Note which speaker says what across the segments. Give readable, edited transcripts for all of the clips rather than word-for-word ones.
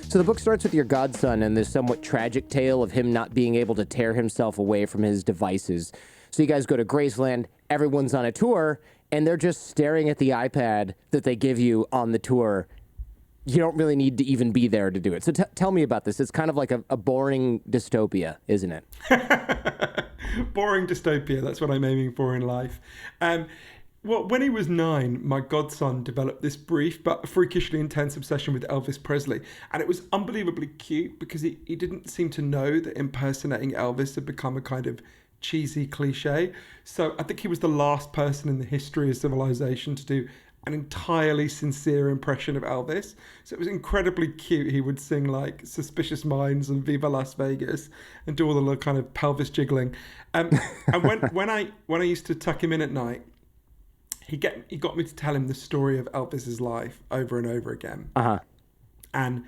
Speaker 1: So the book starts with your godson and this somewhat tragic tale of him not being able to tear himself away from his devices. So you guys go to Graceland, everyone's on a tour, and they're just staring at the iPad that they give you on the tour. You don't really need to even be there to do it. So tell me about this. It's kind of like a boring dystopia, isn't it?
Speaker 2: Boring dystopia, that's what I'm aiming for in life. Well, when he was 9, my godson developed this brief but freakishly intense obsession with Elvis Presley. And it was unbelievably cute because he didn't seem to know that impersonating Elvis had become a kind of cheesy cliche. So I think he was the last person in the history of civilization to do an entirely sincere impression of Elvis. So it was incredibly cute. He would sing like Suspicious Minds and Viva Las Vegas and do all the little kind of pelvis jiggling. And when I used to tuck him in at night, he got me to tell him the story of Elvis's life over and over again.
Speaker 1: Uh-huh.
Speaker 2: And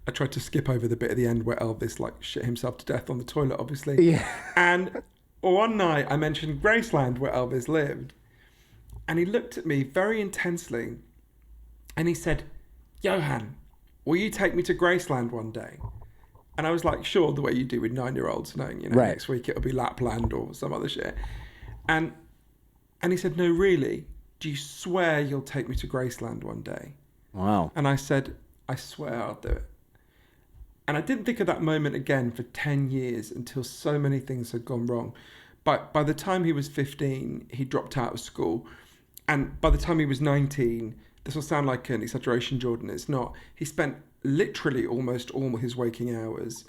Speaker 2: I tried to skip over the bit at the end where Elvis like shit himself to death on the toilet, obviously.
Speaker 1: Yeah.
Speaker 2: And one night I mentioned Graceland where Elvis lived. And he looked at me very intensely and he said, "Johann, will you take me to Graceland one day?" And I was like, "Sure," the way you do with 9-year-olds, knowing,
Speaker 1: right.
Speaker 2: Next week it'll be Lapland or some other shit. And he said, "No, really? Do you swear you'll take me to Graceland one day?"
Speaker 1: Wow.
Speaker 2: And I said, "I swear I'll do it." And I didn't think of that moment again for 10 years until so many things had gone wrong. But by the time he was 15, he dropped out of school. And by the time he was 19, this will sound like an exaggeration, Jordan, it's not. He spent literally almost all his waking hours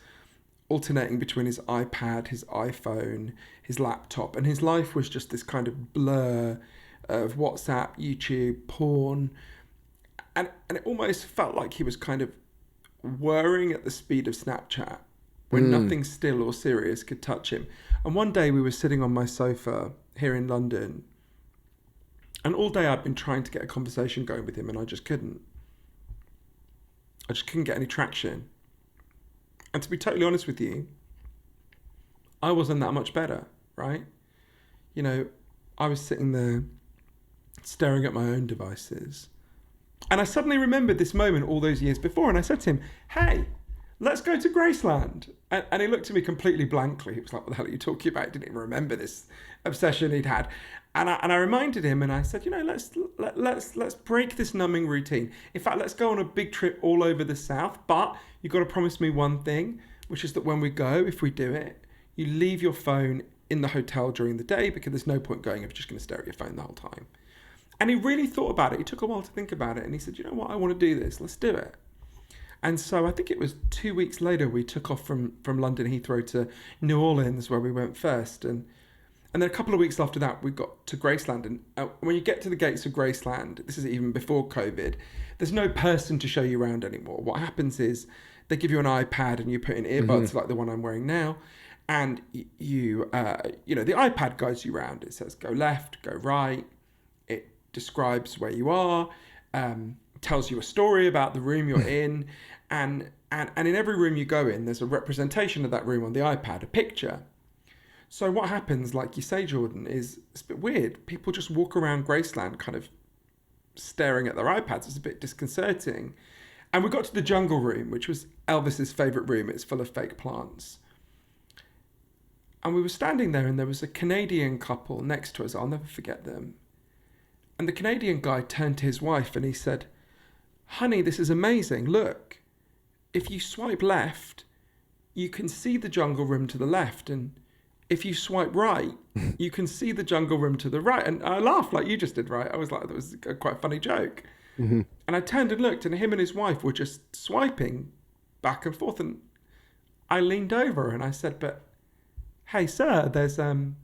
Speaker 2: alternating between his iPad, his iPhone, his laptop. And his life was just this kind of blur of WhatsApp, YouTube, porn. And it almost felt like he was kind of whirring at the speed of Snapchat when nothing still or serious could touch him. And one day we were sitting on my sofa here in London, and all day I'd been trying to get a conversation going with him and I just couldn't. I just couldn't get any traction. And to be totally honest with you, I wasn't that much better, right? I was sitting there staring at my own devices. And I suddenly remembered this moment all those years before, and I said to him, "Hey, let's go to Graceland." And he looked at me completely blankly. He was like, "What the hell are you talking about?" He didn't even remember this obsession he'd had. And I reminded him, and I said, let's break this numbing routine. In fact, let's go on a big trip all over the South. But you've got to promise me one thing, which is that when we go, if we do it, you leave your phone in the hotel during the day, because there's no point going if you're just going to stare at your phone the whole time. And he really thought about it. He took a while to think about it. And he said, "You know what? I want to do this. Let's do it." And so I think it was 2 weeks later, we took off from London Heathrow to New Orleans, where we went first. And then a couple of weeks after that, we got to Graceland. And when you get to the gates of Graceland, this is even before COVID, there's no person to show you around anymore. What happens is they give you an iPad and you put in earbuds like the one I'm wearing now. And the iPad guides you around. It says go left, go right. It describes where you are, tells you a story about the room you're in. And in every room you go in, there's a representation of that room on the iPad, a picture. So what happens, like you say, Jordan, is it's a bit weird. People just walk around Graceland kind of staring at their iPads. It's a bit disconcerting. And we got to the jungle room, which was Elvis's favourite room. It's full of fake plants. And we were standing there and there was a Canadian couple next to us. I'll never forget them. And the Canadian guy turned to his wife and he said, "Honey, this is amazing. Look, if you swipe left, you can see the jungle room to the left. And if you swipe right, you can see the jungle room to the right." And I laughed like you just did, right? I was like, that was a quite funny joke. Mm-hmm. And I turned and looked, and him and his wife were just swiping back and forth. And I leaned over and I said, "But hey, sir, there's an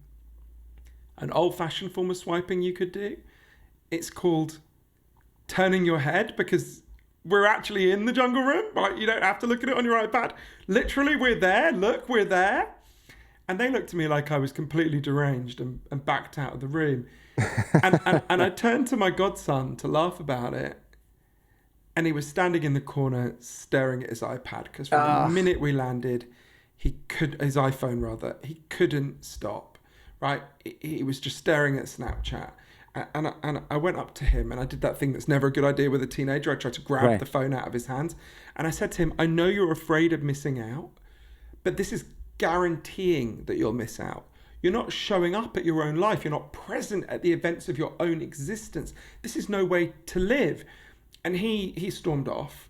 Speaker 2: old-fashioned form of swiping you could do. It's called turning your head, because we're actually in the jungle room. Like, you don't have to look at it on your iPad. Literally, we're there. Look, we're there." And they looked at me like I was completely deranged and backed out of the room. And I turned to my godson to laugh about it. And he was standing in the corner staring at his iPad, because from the minute we landed, his iPhone rather, he couldn't stop, right? He was just staring at Snapchat And I went up to him and I did that thing that's never a good idea with a teenager. I tried to grab
Speaker 1: Right.
Speaker 2: the phone out of his hands. And I said to him, I know you're afraid of missing out, but this is guaranteeing that you'll miss out. You're not showing up at your own life. You're not present at the events of your own existence. This is no way to live. And he stormed off.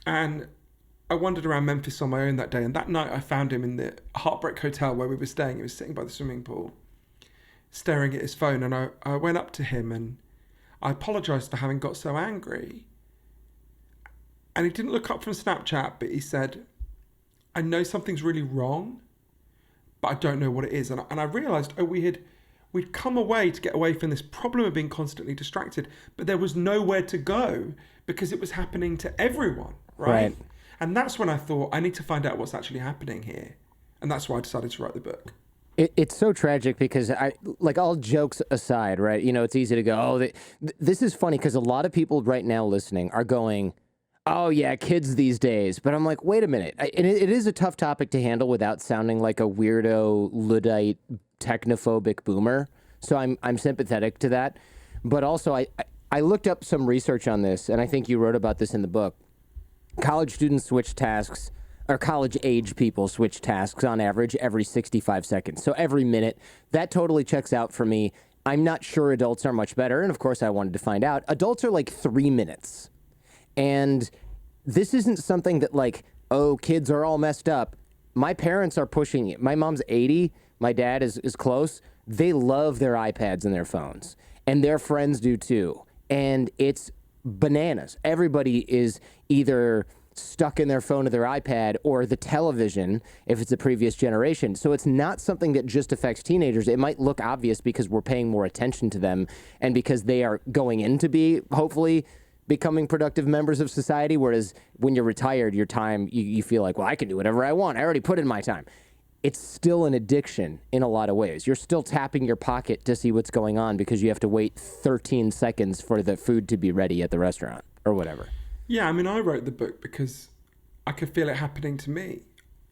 Speaker 2: And I wandered around Memphis on my own that day. And that night I found him in the Heartbreak Hotel where we were staying. He was sitting by the swimming pool, staring at his phone. And I went up to him and I apologized for having got so angry. And he didn't look up from Snapchat, but he said, I know something's really wrong, but I don't know what it is. And I realized, we'd come away to get away from this problem of being constantly distracted, but there was nowhere to go because it was happening to everyone, right? And that's when I thought, I need to find out what's actually happening here. And that's why I decided to write the book.
Speaker 1: It's so tragic because all jokes aside, right? You know, it's easy to go, this is funny because a lot of people right now listening are going, oh yeah, kids these days. But I'm like, wait a minute. And it is a tough topic to handle without sounding like a weirdo, Luddite, technophobic boomer. So I'm sympathetic to that. But also I looked up some research on this, and I think you wrote about this in the book. College students switch tasks, or college-age people switch tasks on average every 65 seconds. So every minute. That totally checks out for me. I'm not sure adults are much better, and of course I wanted to find out. Adults are like 3 minutes. And this isn't something that like, oh, kids are all messed up. My parents are pushing it. My mom's 80. My dad is close. They love their iPads and their phones. And their friends do too. And it's bananas. Everybody is either stuck in their phone or their iPad or the television if it's a previous generation. So it's not something that just affects teenagers. It might look obvious because we're paying more attention to them and because they are going in to be, hopefully, becoming productive members of society, whereas when you're retired, your time, you feel like, well, I can do whatever I want. I already put in my time. It's still an addiction in a lot of ways. You're still tapping your pocket to see what's going on because you have to wait 13 seconds for the food to be ready at the restaurant or whatever.
Speaker 2: Yeah, I mean, I wrote the book because I could feel it happening to me.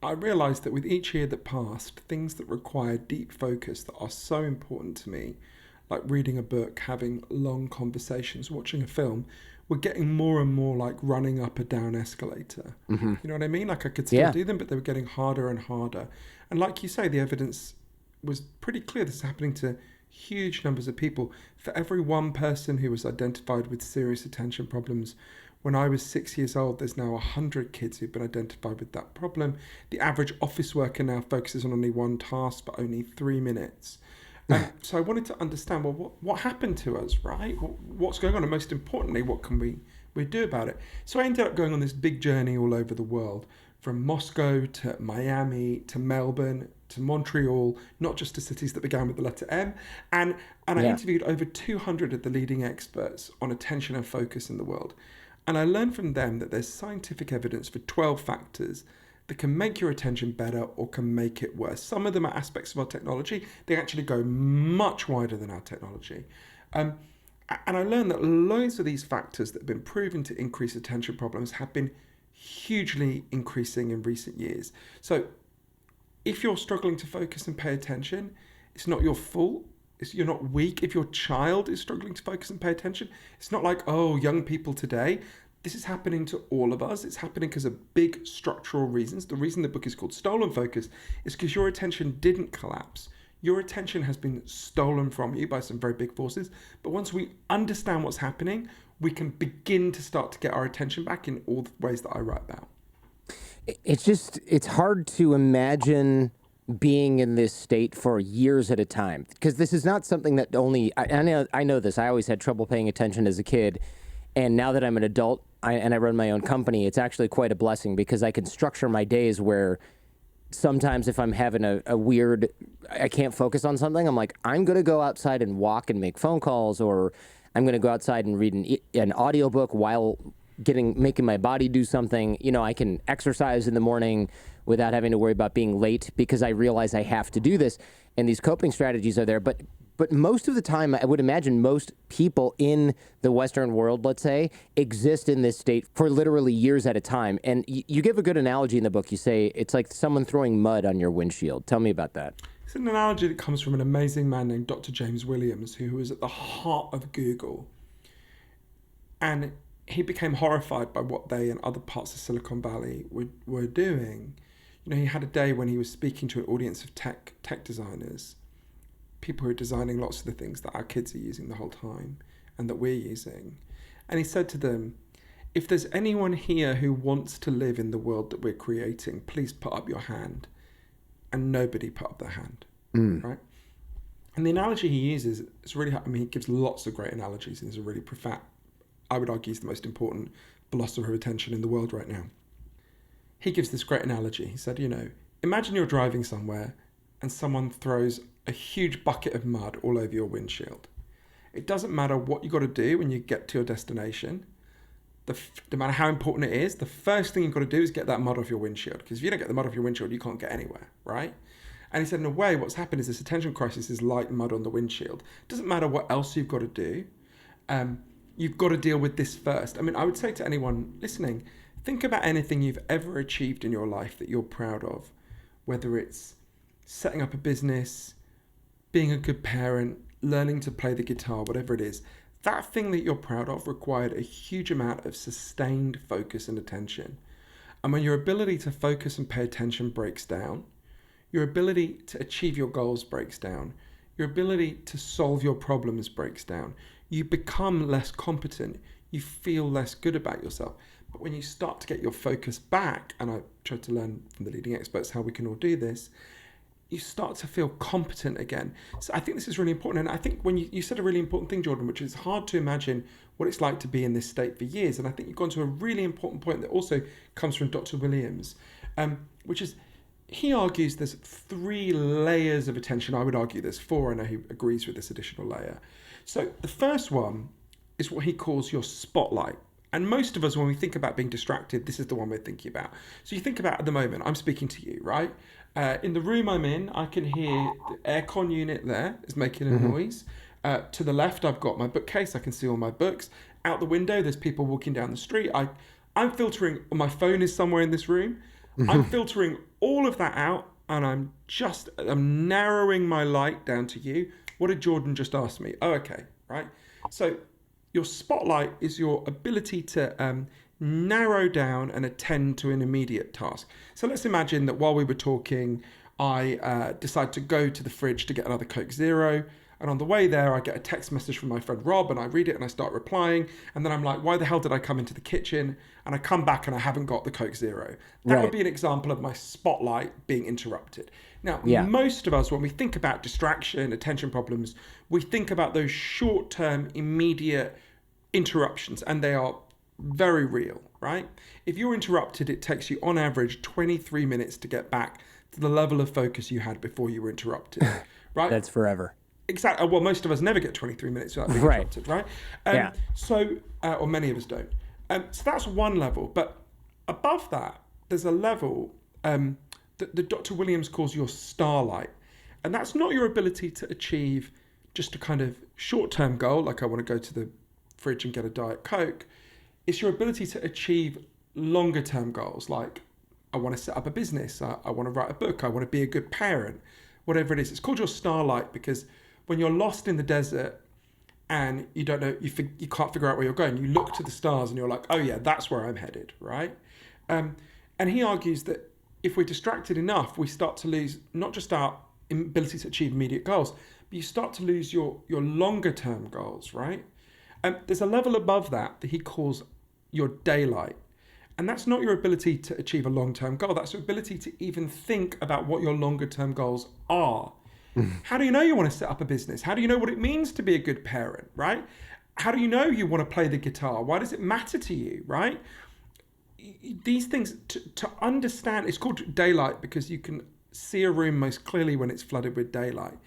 Speaker 2: I realised that with each year that passed, things that require deep focus that are so important to me, like reading a book, having long conversations, watching a film, were getting more and more like running up a down escalator. Mm-hmm. You know what I mean? Like I could still do them, but they were getting harder and harder. And like you say, the evidence was pretty clear this is happening to huge numbers of people. For every one person who was identified with serious attention problems, when I was 6 years old, there's now 100 kids who've been identified with that problem. The average office worker now focuses on only one task for only 3 minutes. So I wanted to understand, well, what happened to us, right? What's going on? And most importantly, what can we do about it? So I ended up going on this big journey all over the world, from Moscow to Miami to Melbourne to Montreal, not just to cities that began with the letter M. And I interviewed over 200 of the leading experts on attention and focus in the world. And I learned from them that there's scientific evidence for 12 factors that can make your attention better or can make it worse. Some of them are aspects of our technology. They actually go much wider than our technology. And I learned that loads of these factors that have been proven to increase attention problems have been hugely increasing in recent years. So if you're struggling to focus and pay attention, it's not your fault. You're not weak. If your child is struggling to focus and pay attention, it's not like, oh, young people today. This is happening to all of us. It's happening because of big structural reasons. The reason the book is called Stolen Focus is because your attention didn't collapse. Your attention has been stolen from you by some very big forces. But once we understand what's happening, we can begin to start to get our attention back in all the ways that I write about.
Speaker 1: It's hard to imagine being in this state for years at a time, because this is not something that only, I know this. I always had trouble paying attention as a kid. And now that I'm an adult and I run my own company, it's actually quite a blessing because I can structure my days where sometimes if I'm having a weird, I can't focus on something, I'm like, I'm going to go outside and walk and make phone calls, or I'm going to go outside and read an audiobook while making my body do something. You know, I can exercise in the morning without having to worry about being late because I realize I have to do this. And these coping strategies are there. But most of the time, I would imagine most people in the Western world, let's say, exist in this state for literally years at a time. And you give a good analogy in the book. You say it's like someone throwing mud on your windshield. Tell me about that.
Speaker 2: It's an analogy that comes from an amazing man named Dr. James Williams, who was at the heart of Google. And he became horrified by what they and other parts of Silicon Valley were doing. You know, he had a day when he was speaking to an audience of tech designers, people who are designing lots of the things that our kids are using the whole time and that we're using. And he said to them, if there's anyone here who wants to live in the world that we're creating, please put up your hand. And nobody put up their hand, right? And the analogy he uses is really, I mean, he gives lots of great analogies and he's a really profound, I would argue he's the most important philosopher of attention in the world right now. He gives this great analogy. He said, you know, imagine you're driving somewhere and someone throws a huge bucket of mud all over your windshield. It doesn't matter what you got to do when you get to your destination. No matter how important it is, the first thing you've got to do is get that mud off your windshield. Because if you don't get the mud off your windshield, you can't get anywhere, right? And he said, in a way, what's happened is this attention crisis is like mud on the windshield. It doesn't matter what else you've got to do. You've got to deal with this first. I mean, I would say to anyone listening, think about anything you've ever achieved in your life that you're proud of, whether it's setting up a business, being a good parent, learning to play the guitar, whatever it is. That thing that you're proud of required a huge amount of sustained focus and attention. And when your ability to focus and pay attention breaks down, your ability to achieve your goals breaks down, your ability to solve your problems breaks down, you become less competent, you feel less good about yourself. But when you start to get your focus back, and I try to learn from the leading experts how we can all do this, you start to feel competent again. So I think this is really important. And I think when you said a really important thing, Jordan, which is hard to imagine what it's like to be in this state for years. And I think you've gone to a really important point that also comes from Dr. Williams, which is he argues there's 3 layers of attention. I would argue there's 4. I know he agrees with this additional layer. So the first one is what he calls your spotlight. And most of us, when we think about being distracted, this is the one we're thinking about. So you think about at the moment, I'm speaking to you, right? In the room I'm in, I can hear the aircon unit there is making a noise. To the left, I've got my bookcase. I can see all my books. Out the window, there's people walking down the street. I'm filtering, my phone is somewhere in this room. I'm filtering all of that out, and I'm narrowing my light down to you. What did Jordan just ask me? Oh, okay, right? So your spotlight is your ability to narrow down and attend to an immediate task. So let's imagine that while we were talking, I decide to go to the fridge to get another Coke Zero. And on the way there, I get a text message from my friend Rob, and I read it and I start replying. And then I'm like, why the hell did I come into the kitchen? And I come back and I haven't got the Coke Zero. That would be an example of my spotlight being interrupted. Now, most of us, when we think about distraction, attention problems, we think about those short-term, immediate interruptions, and they are very real, right? If you're interrupted, it takes you on average 23 minutes to get back to the level of focus you had before you were interrupted, right?
Speaker 1: That's forever.
Speaker 2: Exactly. Well, most of us never get 23 minutes without being interrupted, right? So, or many of us don't. So that's one level. But above that, there's a level that Dr. Williams calls your starlight. And that's not your ability to achieve just a kind of short-term goal, like I want to go to the fridge and get a Diet Coke. It's your ability to achieve longer-term goals, like I want to set up a business, I want to write a book, I want to be a good parent, whatever it is. It's called your starlight because when you're lost in the desert and you don't know, you can't figure out where you're going, you look to the stars and you're like, oh yeah, that's where I'm headed, right? And he argues that if we're distracted enough, we start to lose not just our ability to achieve immediate goals, but you start to lose your longer term goals, right? There's a level above that he calls your daylight. And that's not your ability to achieve a long-term goal. That's your ability to even think about what your longer-term goals are. How do you know you want to set up a business? How do you know what it means to be a good parent, right? How do you know you want to play the guitar? Why does it matter to you, right? These things, to understand, it's called daylight because you can see a room most clearly when it's flooded with daylight.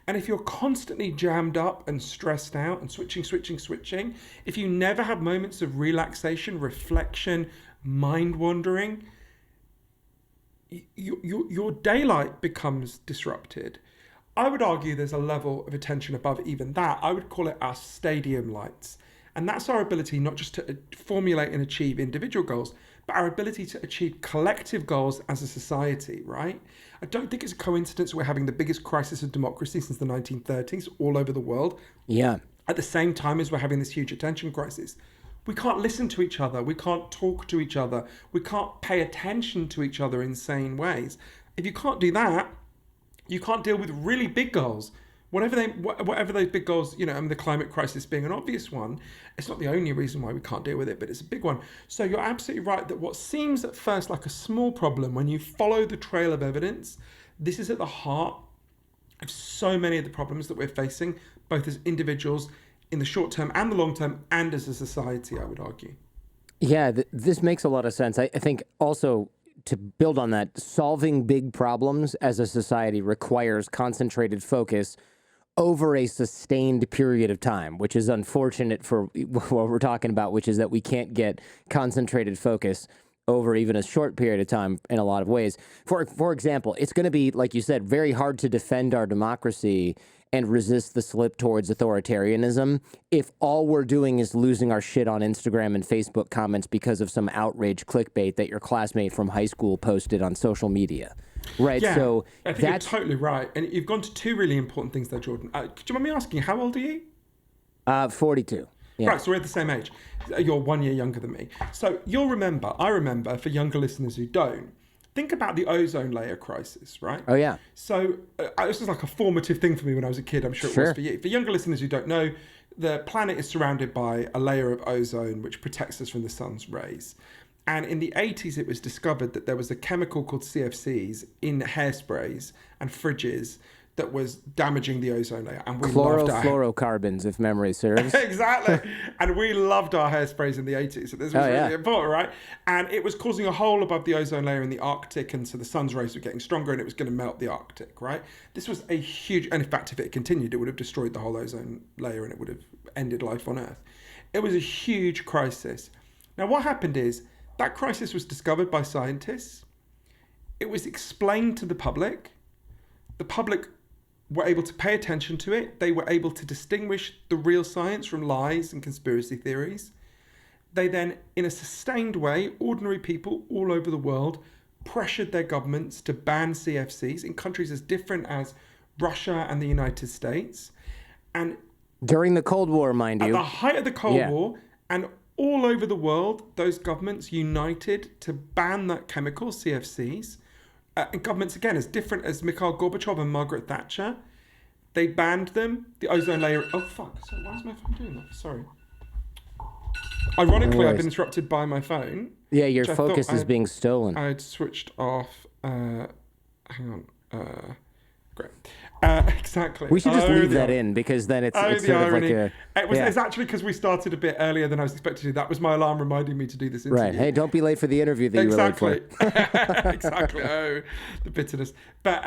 Speaker 2: And if you're constantly jammed up and stressed out and switching, if you never have moments of relaxation, reflection, mind wandering, your daylight becomes disrupted. I would argue there's a level of attention above even that. I would call it our stadium lights. And that's our ability not just to formulate and achieve individual goals, but our ability to achieve collective goals as a society, right? I don't think it's a coincidence we're having the biggest crisis of democracy since the 1930s all over the world.
Speaker 1: Yeah.
Speaker 2: At the same time as we're having this huge attention crisis. We can't listen to each other. We can't talk to each other. We can't pay attention to each other in sane ways. If you can't do that, you can't deal with really big goals. Whatever those big goals, and the climate crisis being an obvious one, it's not the only reason why we can't deal with it, but it's a big one. So you're absolutely right that what seems at first like a small problem, when you follow the trail of evidence, this is at the heart of so many of the problems that we're facing, both as individuals in the short term and the long term, and as a society, I would argue.
Speaker 1: Yeah, this makes a lot of sense. I think also, to build on that, solving big problems as a society requires concentrated focus over a sustained period of time, which is unfortunate for what we're talking about, which is that we can't get concentrated focus over even a short period of time in a lot of ways. For example, it's going to be, like you said, very hard to defend our democracy and resist the slip towards authoritarianism if all we're doing is losing our shit on Instagram and Facebook comments because of some outrage clickbait that your classmate from high school posted on social media. Right.
Speaker 2: Yeah,
Speaker 1: So
Speaker 2: I think you're totally right. And you've gone to two really important things there, Jordan. Do you mind me asking, how old are you?
Speaker 1: 42. Yeah.
Speaker 2: Right, so we're at the same age. You're 1 year younger than me. So I remember, for younger listeners who don't, think about the ozone layer crisis, right?
Speaker 1: Oh, yeah.
Speaker 2: So this was like a formative thing for me when I was a kid. I'm sure it was for you. For younger listeners who don't know, the planet is surrounded by a layer of ozone which protects us from the sun's rays. And in the 80s, it was discovered that there was a chemical called CFCs in hairsprays and fridges that was damaging the ozone layer. And we loved
Speaker 1: Chlorofluorocarbons, if memory serves.
Speaker 2: Exactly. And we loved our hairsprays in the 80s. So this was really important, right? And it was causing a hole above the ozone layer in the Arctic. And so the sun's rays were getting stronger and it was going to melt the Arctic, right? This was a huge... And in fact, if it continued, it would have destroyed the whole ozone layer and it would have ended life on Earth. It was a huge crisis. Now, what happened is that crisis was discovered by scientists. It was explained to the public. The public were able to pay attention to it. They were able to distinguish the real science from lies and conspiracy theories. They then, in a sustained way, ordinary people all over the world pressured their governments to ban CFCs in countries as different as Russia and the United States. And
Speaker 1: during the Cold War, mind you.
Speaker 2: At the height of the Cold War, and all over the world, those governments united to ban that chemical, CFCs. And governments, again, as different as Mikhail Gorbachev and Margaret Thatcher, they banned them. The ozone layer... Oh, fuck. So why is my phone doing that? Sorry. Ironically, I've been interrupted by my phone.
Speaker 1: Yeah, your focus is being stolen.
Speaker 2: I'd switched off... hang on. Great. Exactly.
Speaker 1: We should just leave that in because then it's sort of like a...
Speaker 2: It's actually because we started a bit earlier than I was expected to. That was my alarm reminding me to do this interview.
Speaker 1: Right. Hey, don't be late for the interview that you were late for.
Speaker 2: Exactly. Oh, the bitterness. But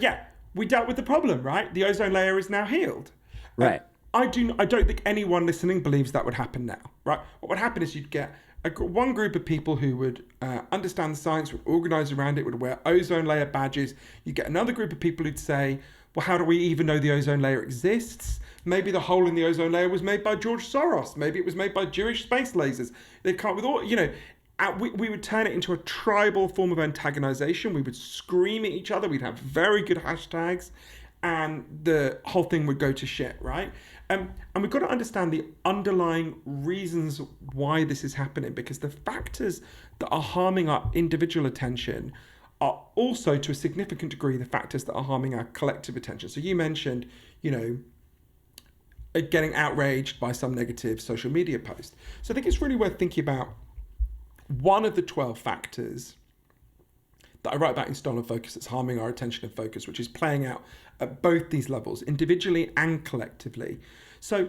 Speaker 2: yeah, we dealt with the problem, right? The ozone layer is now healed.
Speaker 1: Right.
Speaker 2: I don't think anyone listening believes that would happen now, right? What would happen is you'd get one group of people who would understand the science, would organise around it, would wear ozone layer badges. You get another group of people who'd say, well, how do we even know the ozone layer exists? Maybe the hole in the ozone layer was made by George Soros. Maybe it was made by Jewish space lasers. They come with all, we would turn it into a tribal form of antagonization. We would scream at each other. We'd have very good hashtags and the whole thing would go to shit, right? And we've got to understand the underlying reasons why this is happening, because the factors that are harming our individual attention are also, to a significant degree, the factors that are harming our collective attention. So you mentioned, getting outraged by some negative social media post. So I think it's really worth thinking about one of the 12 factors that I write about in Stolen Focus that's harming our attention and focus, which is playing out at both these levels, individually and collectively. So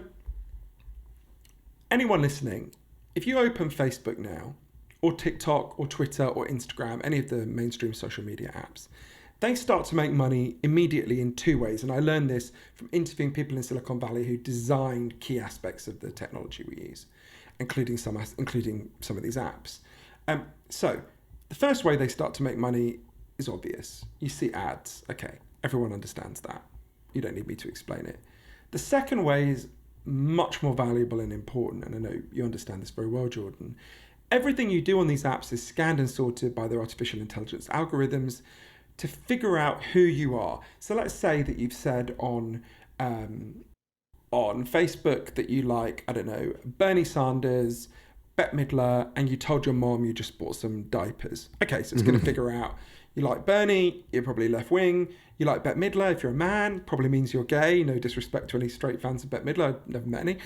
Speaker 2: anyone listening, if you open Facebook now, or TikTok, or Twitter, or Instagram, any of the mainstream social media apps, they start to make money immediately in two ways. And I learned this from interviewing people in Silicon Valley who designed key aspects of the technology we use, including some of these apps. So the first way they start to make money is obvious. You see ads. Okay, everyone understands that. You don't need me to explain it. The second way is much more valuable and important, and I know you understand this very well, Jordan. everything you do on these apps is scanned and sorted by their artificial intelligence algorithms to figure out who you are. So let's say that you've said on Facebook that you like, I don't know, Bernie Sanders, Bette Midler, and you told your mom you just bought some diapers. Okay, so it's going to figure out you like Bernie, you're probably left wing. You like Bette Midler, if you're a man, probably means you're gay. No disrespect to any straight fans of Bette Midler, I've never met any.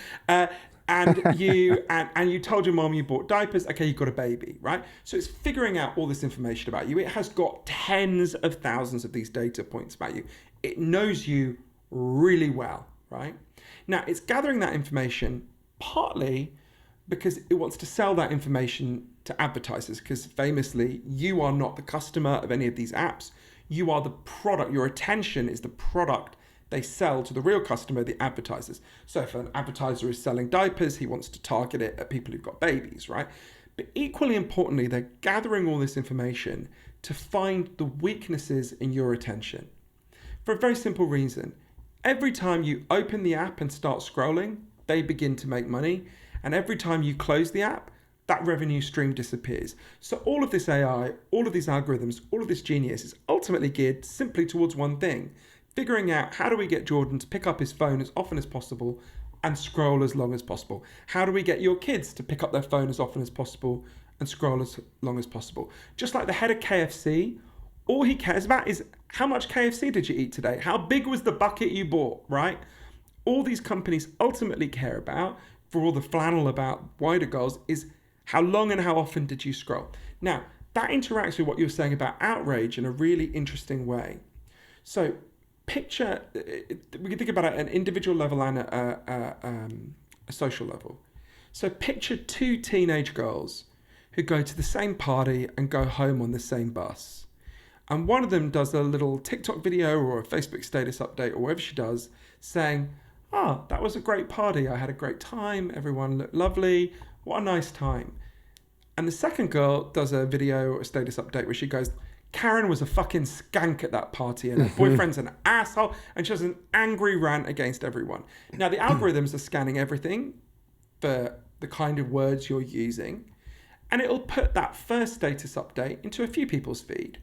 Speaker 2: And you told your mom you bought diapers. Okay, you got a baby, right? So it's figuring out all this information about you. It has got tens of thousands of these data points about you. It knows you really well, right? Now, it's gathering that information partly because it wants to sell that information to advertisers, because famously, you are not the customer of any of these apps. You are the product. Your attention is the product they sell to the real customer, the advertisers. So if an advertiser is selling diapers, he wants to target it at people who've got babies, right? But equally importantly, they're gathering all this information to find the weaknesses in your attention. For a very simple reason. Every time you open the app and start scrolling, they begin to make money. And every time you close the app, that revenue stream disappears. So all of this AI, all of these algorithms, all of this genius is ultimately geared simply towards one thing: figuring out how do we get Jordan to pick up his phone as often as possible and scroll as long as possible? How do we get your kids to pick up their phone as often as possible and scroll as long as possible? Just like the head of KFC, all he cares about is how much KFC did you eat today? How big was the bucket you bought, right? All these companies ultimately care about, for all the flannel about wider goals, is how long and how often did you scroll? Now, that interacts with what you're saying about outrage in a really interesting way. So picture, we can think about it at an individual level and a social level. So picture two teenage girls who go to the same party and go home on the same bus. And one of them does a little TikTok video or a Facebook status update or whatever she does, saying, that was a great party. I had a great time. Everyone looked lovely. What a nice time. And the second girl does a video or a status update where she goes, Karen was a fucking skank at that party and her boyfriend's an asshole, and she has an angry rant against everyone. Now, the algorithms are scanning everything for the kind of words you're using, and it'll put that first status update into a few people's feed,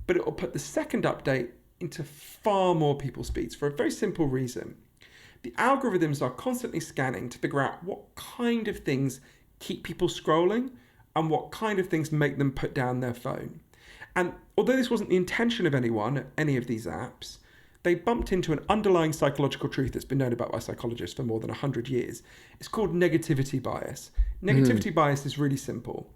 Speaker 2: but it will put the second update into far more people's feeds for a very simple reason. The algorithms are constantly scanning to figure out what kind of things keep people scrolling and what kind of things make them put down their phone. And although this wasn't the intention of anyone, any of these apps, they bumped into an underlying psychological truth that's been known about by psychologists for more than 100 years. It's called negativity bias. Negativity bias is really simple.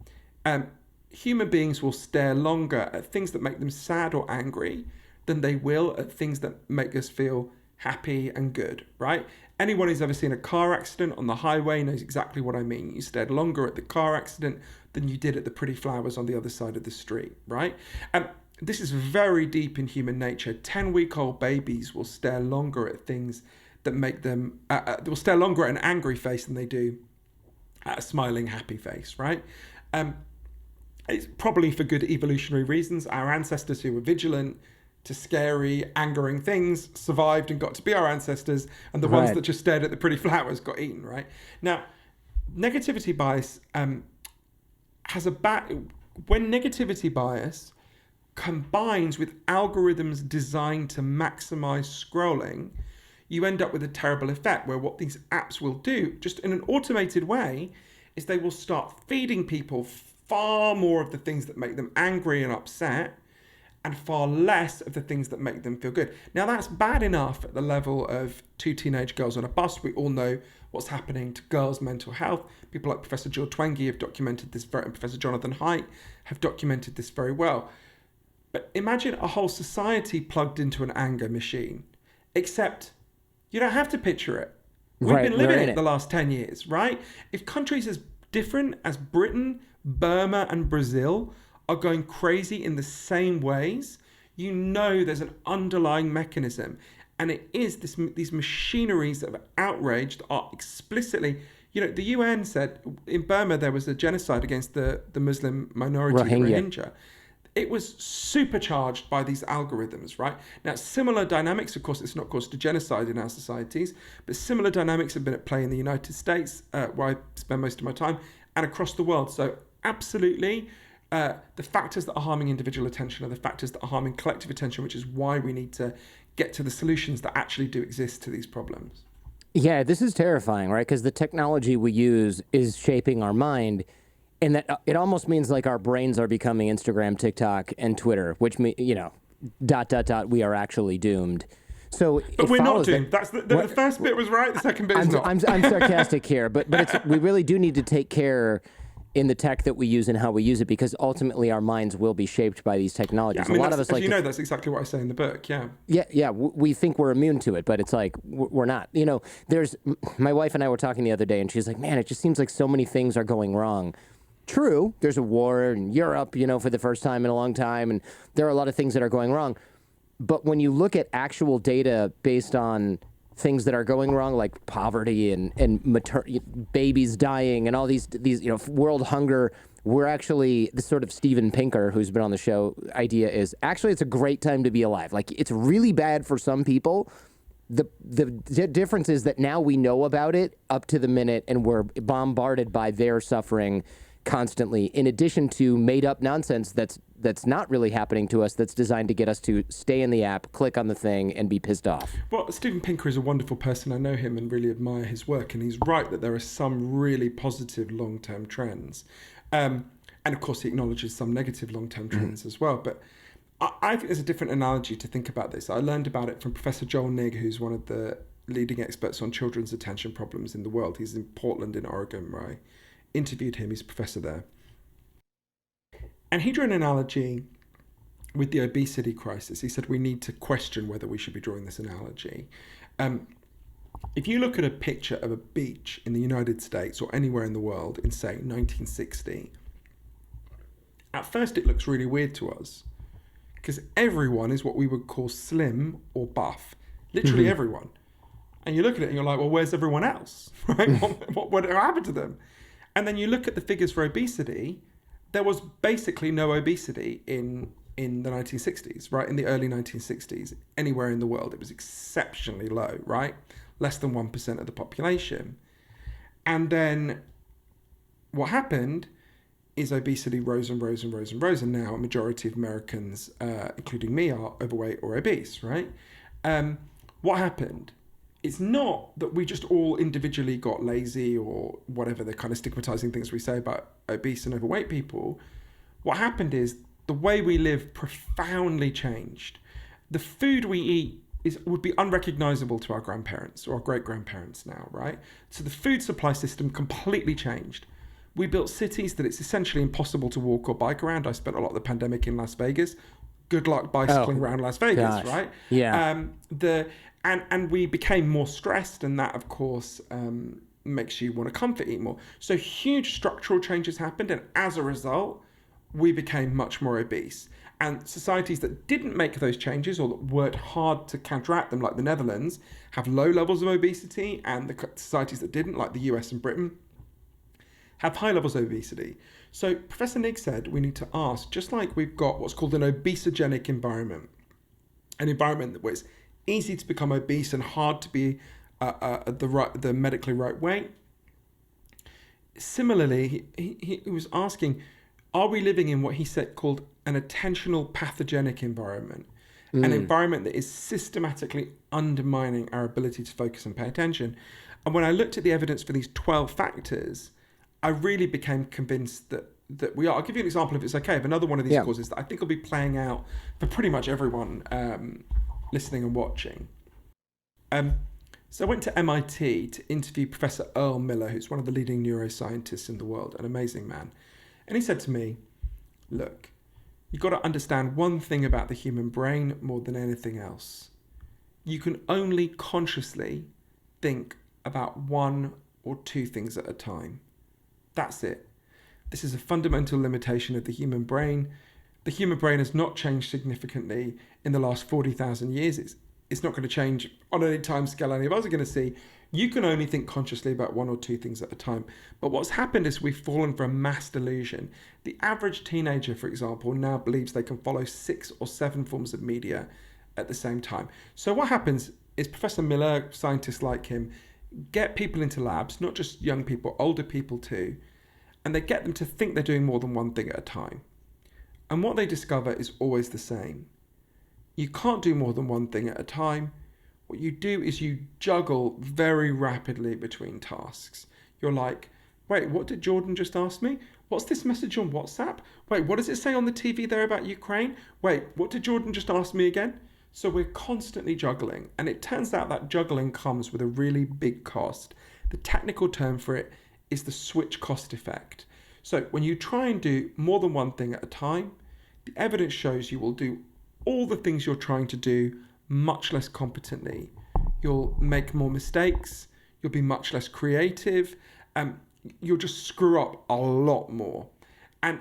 Speaker 2: Human beings will stare longer at things that make them sad or angry than they will at things that make us feel happy and good, right? Anyone who's ever seen a car accident on the highway knows exactly what I mean. You stared longer at the car accident than you did at the pretty flowers on the other side of the street, right? This is very deep in human nature. 10-week-old babies will stare longer at things that make them, will stare longer at an angry face than they do at a smiling, happy face, right? It's probably for good evolutionary reasons. Our ancestors who were vigilant to scary, angering things survived and got to be our ancestors, and the ones that just stared at the pretty flowers got eaten, right? Now, negativity bias when negativity bias combines with algorithms designed to maximize scrolling, you end up with a terrible effect where what these apps will do, just in an automated way, is they will start feeding people far more of the things that make them angry and upset, and far less of the things that make them feel good. Now, that's bad enough at the level of two teenage girls on a bus. We all know what's happening to girls' mental health. People like Professor Jill Twenge have documented this, and Professor Jonathan Haidt have documented this very well. But imagine a whole society plugged into an anger machine, except you don't have to picture it. We've been living it the last 10 years, right? If countries as different as Britain, Burma, and Brazil are going crazy in the same ways, you know there's an underlying mechanism. And it is these machineries of outrage that are explicitly, the UN said in Burma there was a genocide against the Muslim minority, Rohingya. It was supercharged by these algorithms, right? Now, similar dynamics, of course, it's not caused to genocide in our societies, but similar dynamics have been at play in the United States, where I spend most of my time, and across the world. So absolutely. The factors that are harming individual attention are the factors that are harming collective attention, which is why we need to get to the solutions that actually do exist to these problems.
Speaker 1: Yeah, this is terrifying, right? Because the technology we use is shaping our mind, and that it almost means like our brains are becoming Instagram, TikTok, and Twitter, which dot dot dot, we are actually doomed. So
Speaker 2: But
Speaker 1: it
Speaker 2: we're not
Speaker 1: follows that-
Speaker 2: doomed. That's the first bit was right. The second bit is not.
Speaker 1: I'm sarcastic here, but we really do need to take care in the tech that we use and how we use it, because ultimately our minds will be shaped by these technologies.
Speaker 2: I mean,
Speaker 1: a lot of us
Speaker 2: as
Speaker 1: like
Speaker 2: you know, that's exactly what I say in the book. Yeah.
Speaker 1: we think we're immune to it, but it's like we're not. There's my wife and I were talking the other day, and she's like, "Man, it just seems like so many things are going wrong." True, there's a war in Europe, for the first time in a long time, and there are a lot of things that are going wrong. But when you look at actual data based on things that are going wrong, like poverty and babies dying and all these world hunger, we're actually, the sort of Steven Pinker, who's been on the show, idea is actually it's a great time to be alive. Like, it's really bad for some people. The difference is that now we know about it up to the minute, and we're bombarded by their suffering constantly, in addition to made up nonsense that's not really happening to us, that's designed to get us to stay in the app, click on the thing, and be pissed off.
Speaker 2: Well, Steven Pinker is a wonderful person. I know him and really admire his work, and he's right that there are some really positive long-term trends. And of course, he acknowledges some negative long-term trends as well. But I think there's a different analogy to think about this. I learned about it from Professor Joel Nigg, who's one of the leading experts on children's attention problems in the world. He's in Portland in Oregon, where I interviewed him. He's a professor there. And he drew an analogy with the obesity crisis. He said we need to question whether we should be drawing this analogy. If you look at a picture of a beach in the United States or anywhere in the world in, say, 1960, at first it looks really weird to us, because everyone is what we would call slim or buff. Literally everyone. And you look at it and you're like, well, where's everyone else? Right? What happened to them? And then you look at the figures for obesity. There was basically no obesity in the 1960s, right? In the early 1960s, anywhere in the world, it was exceptionally low, right? Less than 1% of the population. And then what happened is obesity rose and rose and rose and rose, and now a majority of Americans, including me, are overweight or obese, right? What happened? It's not that we just all individually got lazy or whatever the kind of stigmatizing things we say about obese and overweight people. What happened is the way we live profoundly changed. The food we eat would be unrecognizable to our grandparents or our great-grandparents now, right? So the food supply system completely changed. We built cities that it's essentially impossible to walk or bike around. I spent a lot of the pandemic in Las Vegas. Good luck bicycling around Las Vegas, right?
Speaker 1: Yeah.
Speaker 2: And we became more stressed, and that, of course, makes you want to comfort eat more. So huge structural changes happened, and as a result, we became much more obese. And societies that didn't make those changes or that worked hard to counteract them, like the Netherlands, have low levels of obesity, and the societies that didn't, like the US and Britain, have high levels of obesity. So Professor Nigg said we need to ask, just like we've got what's called an obesogenic environment, an environment where it's easy to become obese and hard to be the medically right weight. Similarly, he was asking, are we living in what he said called an attentional pathogenic environment? An environment that is systematically undermining our ability to focus and pay attention. And when I looked at the evidence for these 12 factors, I really became convinced that we are. I'll give you an example if it's okay, of another one of these causes that I think will be playing out for pretty much everyone listening and watching. So I went to MIT to interview Professor Earl Miller, who's one of the leading neuroscientists in the world, an amazing man. And he said to me, look, you've got to understand one thing about the human brain more than anything else. You can only consciously think about one or two things at a time. That's it. This is a fundamental limitation of the human brain. The human brain has not changed significantly in the last 40,000 years. It's not going to change on any time scale any of us are going to see. You can only think consciously about one or two things at a time. But what's happened is we've fallen for a mass delusion. The average teenager, for example, now believes they can follow 6 or 7 forms of media at the same time. So what happens is Professor Miller, scientists like him, get people into labs, not just young people, older people too, and they get them to think they're doing more than one thing at a time. And what they discover is always the same. You can't do more than one thing at a time. What you do is you juggle very rapidly between tasks. You're like, wait, what did Jordan just ask me? What's this message on WhatsApp? Wait, what does it say on the TV there about Ukraine? Wait, what did Jordan just ask me again? So we're constantly juggling. And it turns out that juggling comes with a really big cost. The technical term for it is the switch cost effect. So when you try and do more than one thing at a time, the evidence shows you will do all the things you're trying to do much less competently. You'll make more mistakes. You'll be much less creative. You'll just screw up a lot more. And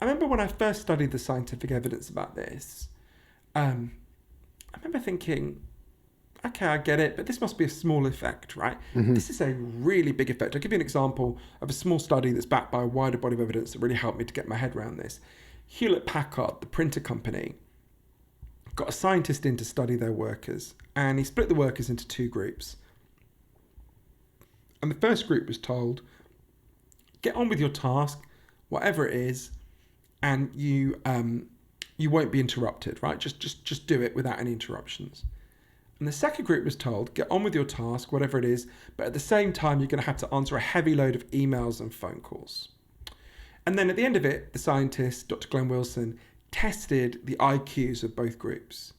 Speaker 2: I remember when I first studied the scientific evidence about this, I remember thinking, okay, I get it, but this must be a small effect, right? Mm-hmm. This is a really big effect. I'll give you an example of a small study that's backed by a wider body of evidence that really helped me to get my head around this. Hewlett-Packard, the printer company, got a scientist in to study their workers, and he split the workers into two groups. And the first group was told, get on with your task, whatever it is, and you won't be interrupted, right? Just do it without any interruptions. And the second group was told, get on with your task, whatever it is, but at the same time, you're going to have to answer a heavy load of emails and phone calls. And then at the end of it, the scientist, Dr. Glenn Wilson, tested the IQs of both groups.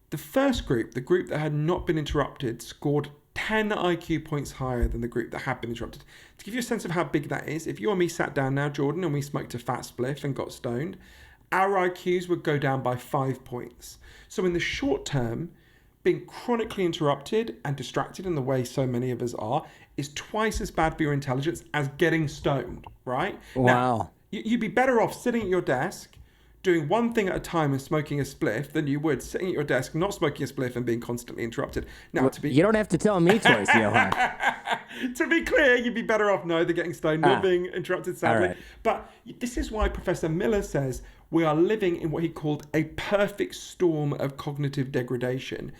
Speaker 2: The first group, the group that had not been interrupted, scored 10 IQ points higher than the group that had been interrupted. To give you a sense of how big that is, if you and me sat down now, Jordan, and we smoked a fat spliff and got stoned, our IQs would go down by 5 points. So in the short term, being chronically interrupted and distracted in the way so many of us are is twice as bad for your intelligence as getting stoned, right?
Speaker 1: Wow.
Speaker 2: Now, you'd be better off sitting at your desk, doing one thing at a time and smoking a spliff than you would sitting at your desk, not smoking a spliff and being constantly interrupted. Now,
Speaker 1: you don't have to tell me twice, Johann.
Speaker 2: To be clear, you'd be better off neither getting stoned nor being interrupted, sadly.
Speaker 1: Right.
Speaker 2: But this is why Professor Miller says we are living in what he called a perfect storm of cognitive degradation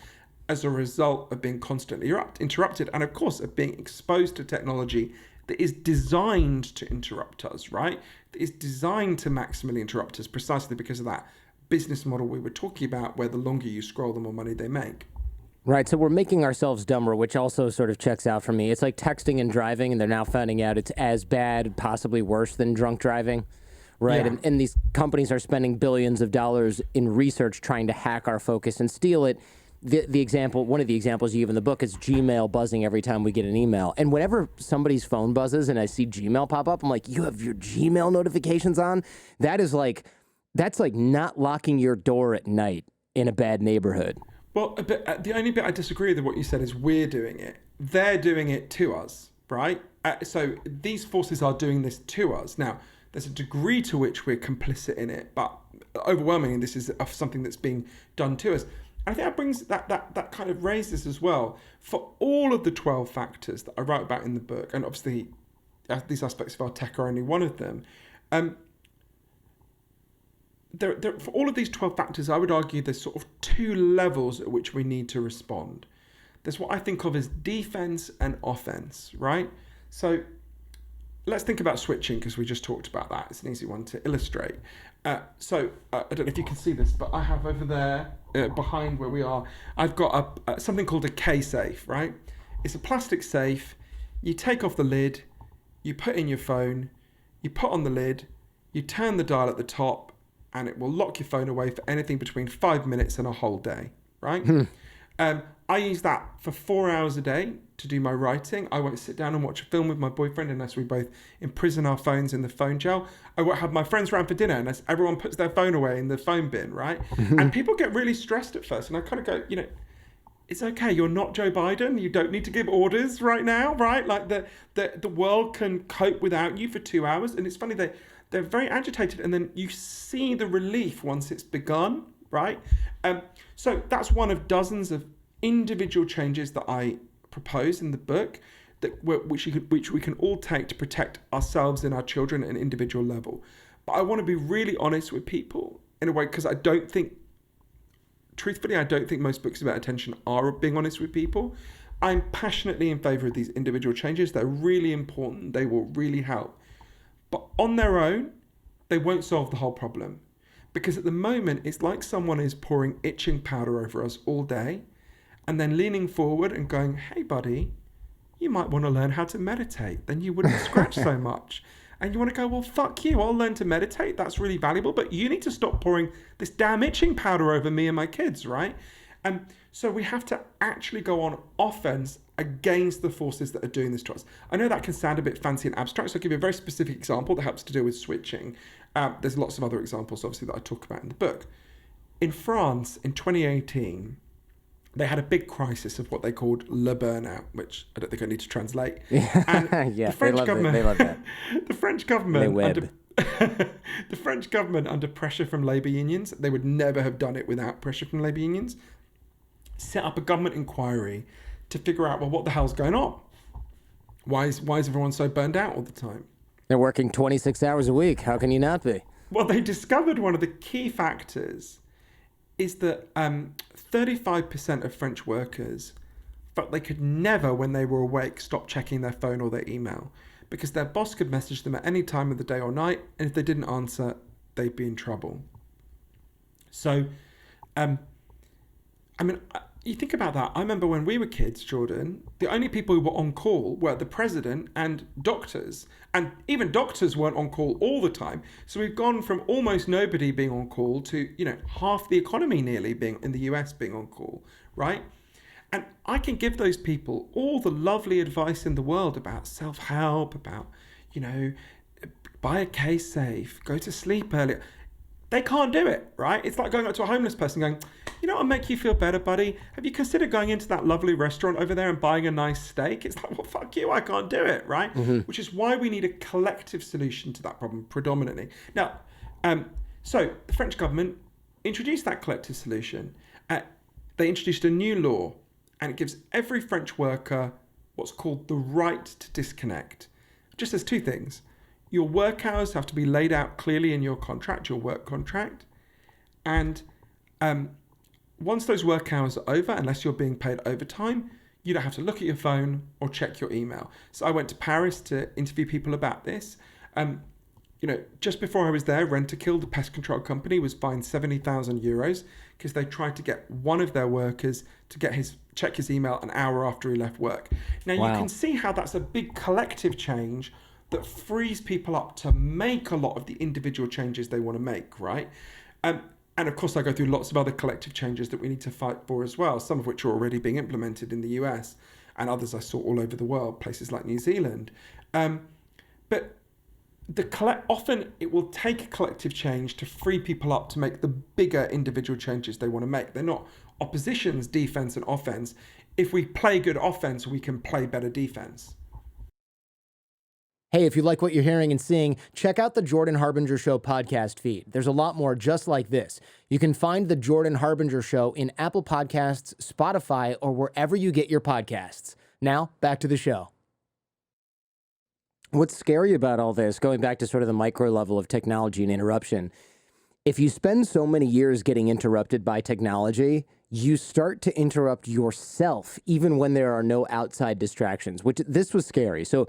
Speaker 2: as a result of being constantly interrupted and, of course, of being exposed to technology that is designed to interrupt us, right? That is designed to maximally interrupt us precisely because of that business model we were talking about where the longer you scroll, the more money they make.
Speaker 1: Right, so we're making ourselves dumber, which also sort of checks out for me. It's like texting and driving, and they're now finding out it's as bad, possibly worse than drunk driving, right?
Speaker 2: Yeah.
Speaker 1: And these companies are spending billions of dollars in research trying to hack our focus and steal it. The example, one of the examples you give in the book is Gmail buzzing every time we get an email. And whenever somebody's phone buzzes and I see Gmail pop up, I'm like, you have your Gmail notifications on? That's like not locking your door at night in a bad neighborhood.
Speaker 2: Well, but the only bit I disagree with what you said is we're doing it. They're doing it to us, right? So these forces are doing this to us. Now, there's a degree to which we're complicit in it, but overwhelmingly, this is something that's being done to us. I think that brings that kind of raises as well for all of the 12 factors that I write about in the book, and obviously these aspects of our tech are only one of them. For all of these 12 factors, I would argue there's sort of two levels at which we need to respond. There's what I think of as defense and offense, right? So let's think about switching because we just talked about that. It's an easy one to illustrate. I don't know if you can see this, but I have over there behind where we are, I've got something called a K-safe, right? It's a plastic safe. You take off the lid, you put in your phone, you put on the lid, you turn the dial at the top, and it will lock your phone away for anything between 5 minutes and a whole day, right? I use that for 4 hours a day to do my writing. I won't sit down and watch a film with my boyfriend unless we both imprison our phones in the phone jail. I won't have my friends round for dinner unless everyone puts their phone away in the phone bin, right? And people get really stressed at first. And I kind of go, it's okay. You're not Joe Biden. You don't need to give orders right now, right? Like the world can cope without you for 2 hours. And it's funny, they're very agitated. And then you see the relief once it's begun, right? So that's one of dozens of individual changes that I propose in the book, which we can all take to protect ourselves and our children at an individual level. But I want to be really honest with people in a way, because I don't think most books about attention are being honest with people. I'm passionately in favour of these individual changes. They're really important. They will really help. But on their own, they won't solve the whole problem. Because at the moment, it's like someone is pouring itching powder over us all day and then leaning forward and going, hey, buddy, you might want to learn how to meditate. Then you wouldn't scratch so much. And you want to go, well, fuck you. I'll learn to meditate. That's really valuable. But you need to stop pouring this damn itching powder over me and my kids, right? And so we have to actually go on offense against the forces that are doing this to us. I know that can sound a bit fancy and abstract, so I'll give you a very specific example that helps to do with switching. There's lots of other examples, obviously, that I talk about in the book. In France, in 2018, they had a big crisis of what they called le burnout, which I don't think I need to translate. And
Speaker 1: yeah,
Speaker 2: the French government,
Speaker 1: they love that.
Speaker 2: the French government, the French government, under pressure from labour unions, they would never have done it without pressure from labour unions, set up a government inquiry to figure out, well, what the hell's going on? Why is everyone so burned out all the time?
Speaker 1: They're working 26 hours a week. How can you not be?
Speaker 2: Well, they discovered one of the key factors is that 35% of French workers felt they could never, when they were awake, stop checking their phone or their email because their boss could message them at any time of the day or night, and if they didn't answer, they'd be in trouble. So, you think about that. I remember when we were kids, Jordan, the only people who were on call were the president and doctors. And even doctors weren't on call all the time. So we've gone from almost nobody being on call to, half the economy nearly being in the US being on call, right? And I can give those people all the lovely advice in the world about self-help, about, buy a case safe, go to sleep earlier. They can't do it, right? It's like going up to a homeless person going, what'll make you feel better, buddy? Have you considered going into that lovely restaurant over there and buying a nice steak? It's like, well, fuck you, I can't do it, right? Mm-hmm. Which is why we need a collective solution to that problem predominantly. Now, so the French government introduced that collective solution. They introduced a new law, and it gives every French worker what's called the right to disconnect. It just says two things. Your work hours have to be laid out clearly in your contract, your work contract. And once those work hours are over, unless you're being paid overtime, you don't have to look at your phone or check your email. So I went to Paris to interview people about this. Just before I was there, Rentokil, the pest control company, was fined €70,000 because they tried to get one of their workers to check his email an hour after he left work. Now, wow. You can see how that's a big collective change that frees people up to make a lot of the individual changes they want to make, right? And of course, I go through lots of other collective changes that we need to fight for as well, some of which are already being implemented in the US and others I saw all over the world, places like New Zealand. But often it will take a collective change to free people up to make the bigger individual changes they want to make. They're not oppositions, defense and offense. If we play good offense, we can play better defense.
Speaker 1: Hey, if you like what you're hearing and seeing, check out the Jordan Harbinger Show podcast feed. There's a lot more just like this. You can find the Jordan Harbinger Show in Apple Podcasts, Spotify, or wherever you get your podcasts. Now, back to the show. What's scary about all this, going back to sort of the micro level of technology and interruption, if you spend so many years getting interrupted by technology, you start to interrupt yourself, even when there are no outside distractions, which this was scary. So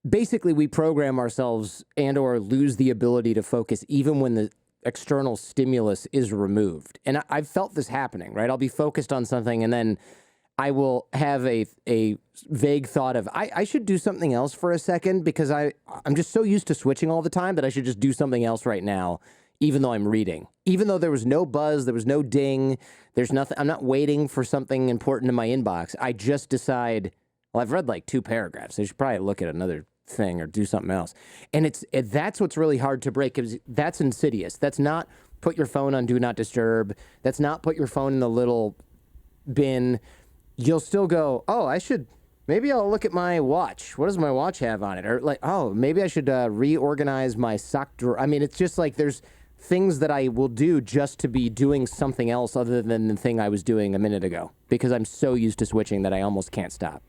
Speaker 1: basically, we program ourselves and or lose the ability to focus even when the external stimulus is removed. And I've felt this happening, right? I'll be focused on something and then I will have a vague thought of, I should do something else for a second because I'm just so used to switching all the time that I should just do something else right now, even though I'm reading. Even though there was no buzz, there was no ding, there's nothing, I'm not waiting for something important in my inbox. I just decide, well, I've read like 2 paragraphs. I should probably look at another thing or do something else. And that's what's really hard to break because that's insidious. That's not put your phone on do not disturb. That's not put your phone in the little bin. You'll still go, oh, maybe I'll look at my watch. What does my watch have on it? Or like, oh, maybe I should reorganize my sock drawer. I mean, it's just like there's things that I will do just to be doing something else other than the thing I was doing a minute ago because I'm so used to switching that I almost can't stop.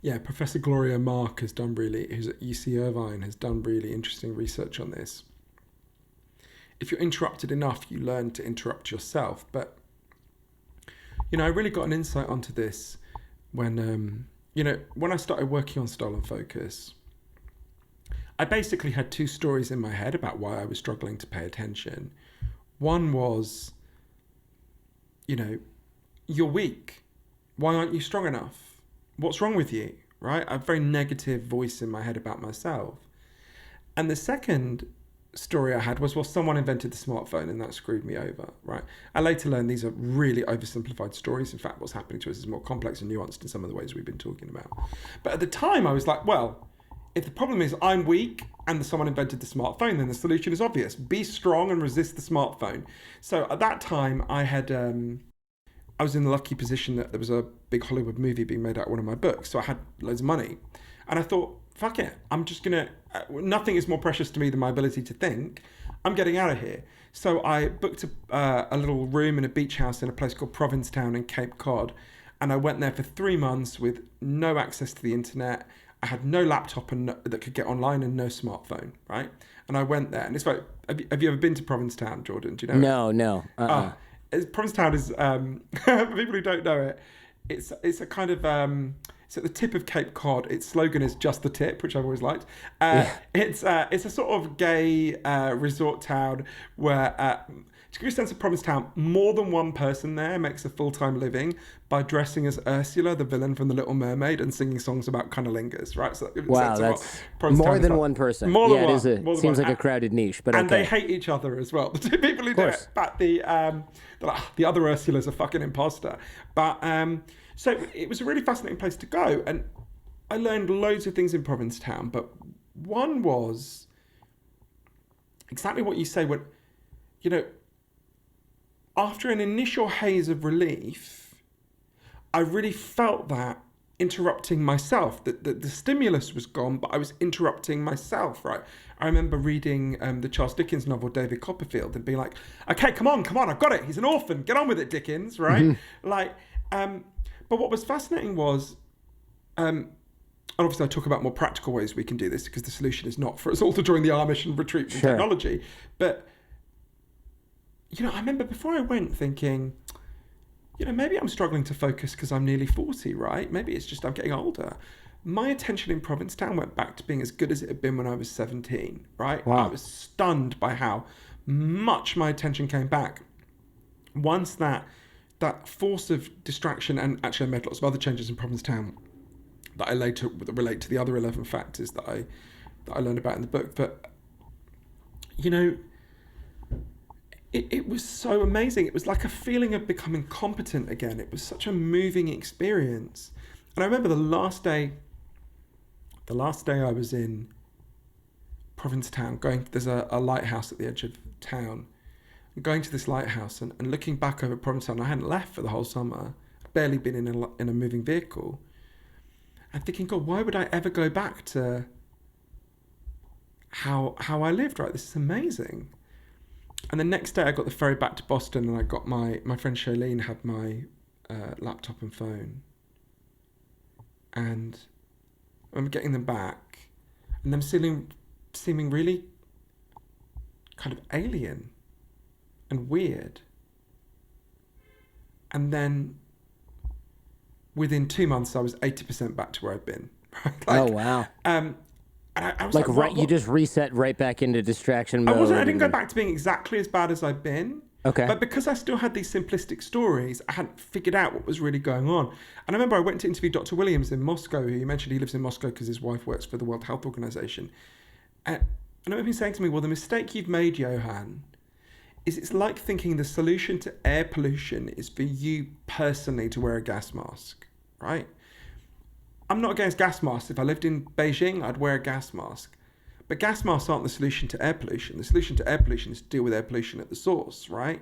Speaker 2: Yeah, Professor Gloria Mark who's at UC Irvine, has done really interesting research on this. If you're interrupted enough, you learn to interrupt yourself. But, I really got an insight onto this when I started working on Stolen Focus. I basically had two stories in my head about why I was struggling to pay attention. One was, you know, you're weak. Why aren't you strong enough? What's wrong with you? Right? A very negative voice in my head about myself. And the second story I had was, well, someone invented the smartphone and that screwed me over, right? I later learned these are really oversimplified stories. In fact, what's happening to us is more complex and nuanced in some of the ways we've been talking about. But at the time, I was like, well, if the problem is I'm weak and someone invented the smartphone, then the solution is obvious. Be strong and resist the smartphone. So at that time, I was in the lucky position that there was a big Hollywood movie being made out of one of my books. So I had loads of money. And I thought, fuck it. I'm just going to, nothing is more precious to me than my ability to think. I'm getting out of here. So I booked a little room in a beach house in a place called Provincetown in Cape Cod. And I went there for 3 months with no access to the internet. I had no laptop that could get online and no smartphone, right? And I went there. And it's like, have you ever been to Provincetown, Jordan? Do you know it?
Speaker 1: No.
Speaker 2: Provincetown is, for people who don't know it, it's a kind of, it's at the tip of Cape Cod. Its slogan is "Just the Tip," which I've always liked. It's a sort of gay resort town where, to give you a sense of Provincetown, more than one person there makes a full-time living by dressing as Ursula, the villain from The Little Mermaid, and singing songs about cunnilingus, right? So
Speaker 1: wow, that's more than one person.
Speaker 2: More than one.
Speaker 1: It seems like a crowded niche, but
Speaker 2: and
Speaker 1: okay.
Speaker 2: They hate each other as well. The two people who do it, but the other Ursula's a fucking imposter. But so it was a really fascinating place to go, and I learned loads of things in Provincetown. But one was exactly what you say when, you know, after an initial haze of relief, I really felt that interrupting myself, that the stimulus was gone, but I was interrupting myself, right? I remember reading the Charles Dickens novel, David Copperfield, and being like, okay, come on, I've got it. He's an orphan. Get on with it, Dickens, right? But what was fascinating was, and obviously I talk about more practical ways we can do this because the solution is not for us all to join the Amish and retreat from technology. But, you know, I remember before I went thinking, you know, maybe I'm struggling to focus because I'm nearly 40, right? Maybe it's just I'm getting older. My attention in Provincetown went back to being as good as it had been when I was 17, right?
Speaker 1: Wow.
Speaker 2: I was stunned by how much my attention came back. Once that force of distraction, and actually I made lots of other changes in Provincetown that I later relate to the other 11 factors that I learned about in the book. But, you know, it was so amazing. It was like a feeling of becoming competent again. It was such a moving experience. And I remember the last day I was in Provincetown, there's a lighthouse at the edge of town. Going to this lighthouse and looking back over Provincetown, I hadn't left for the whole summer. I'd barely been in a moving vehicle. And thinking, God, why would I ever go back to how I lived, right? This is amazing. And the next day I got the ferry back to Boston, and I got my friend Shailene had my laptop and phone. And I remember getting them back and them seeming really kind of alien and weird. And then within 2 months, I was 80% back to where I'd been.
Speaker 1: Oh, wow.
Speaker 2: And I was
Speaker 1: like
Speaker 2: what?
Speaker 1: You just reset right back into distraction mode.
Speaker 2: I didn't go back to being exactly as bad as I'd been.
Speaker 1: Okay.
Speaker 2: But because I still had these simplistic stories, I hadn't figured out what was really going on. And I remember I went to interview Dr. Williams in Moscow, who you mentioned he lives in Moscow because his wife works for the World Health Organization. And I remember him saying to me, well, the mistake you've made, Johann, is it's like thinking the solution to air pollution is for you personally to wear a gas mask, right? I'm not against gas masks. If I lived in Beijing, I'd wear a gas mask. But gas masks aren't the solution to air pollution. The solution to air pollution is to deal with air pollution at the source, right?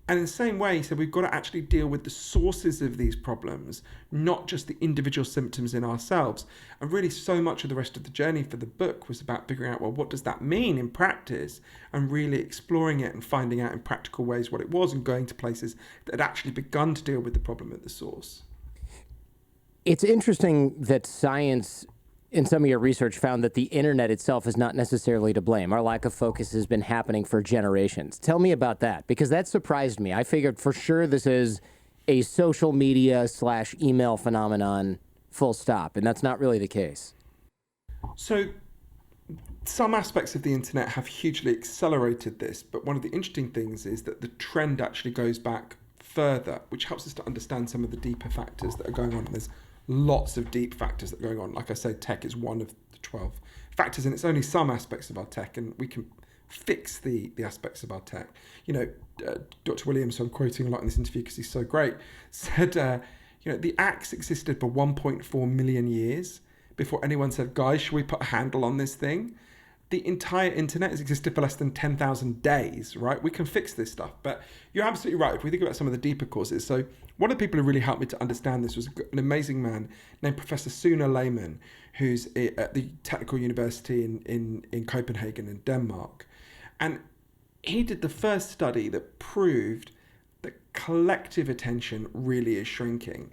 Speaker 2: And in the same way, he said we've got to actually deal with the sources of these problems, not just the individual symptoms in ourselves. And really so much of the rest of the journey for the book was about figuring out, well, what does that mean in practice? And really exploring it and finding out in practical ways what it was and going to places that had actually begun to deal with the problem at the source.
Speaker 1: It's interesting that science, in some of your research, found that the internet itself is not necessarily to blame. Our lack of focus has been happening for generations. Tell me about that, because that surprised me. I figured for sure this is a social media / email phenomenon, full stop, and that's not really the case.
Speaker 2: So some aspects of the internet have hugely accelerated this, but one of the interesting things is that the trend actually goes back further, which helps us to understand some of the deeper factors that are going on. There's lots of deep factors that are going on. Like I said, tech is one of the 12 factors, and it's only some aspects of our tech, and we can fix the aspects of our tech. Dr. Williams, who I'm quoting a lot in this interview because he's so great, said, the axe existed for 1.4 million years before anyone said, guys, should we put a handle on this thing? The entire internet has existed for less than 10,000 days, right? We can fix this stuff. But you're absolutely right. If we think about some of the deeper causes. So one of the people who really helped me to understand this was an amazing man named Professor Sune Lehmann, who's at the Technical University in Copenhagen in Denmark. And he did the first study that proved that collective attention really is shrinking.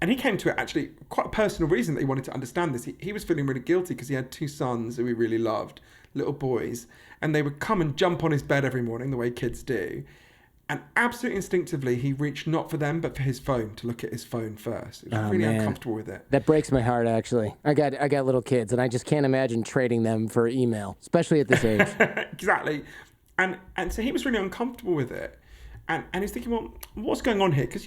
Speaker 2: And he came to it actually quite a personal reason that he wanted to understand this. He was feeling really guilty because he had 2 sons who he really loved, little boys, and they would come and jump on his bed every morning the way kids do. And absolutely instinctively, he reached not for them, but for his phone, to look at his phone first. He was really uncomfortable with it.
Speaker 1: That breaks my heart, actually. I got little kids, and I just can't imagine trading them for email, especially at this age.
Speaker 2: Exactly. And so he was really uncomfortable with it. And he's thinking, well, what's going on here? Because,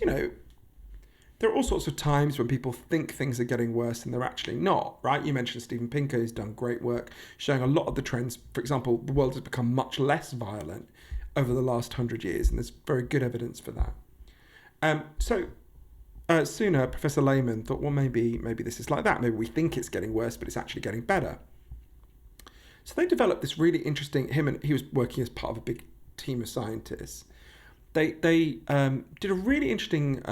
Speaker 2: there are all sorts of times when people think things are getting worse and they're actually not, right? You mentioned Steven Pinker, who's done great work showing a lot of the trends. For example, the world has become much less violent over the last 100 years, and there's very good evidence for that. Sooner, Professor Lehmann thought, well, maybe this is like that. Maybe we think it's getting worse, but it's actually getting better. So they developed this really interesting, he was working as part of a big team of scientists. They did a really interesting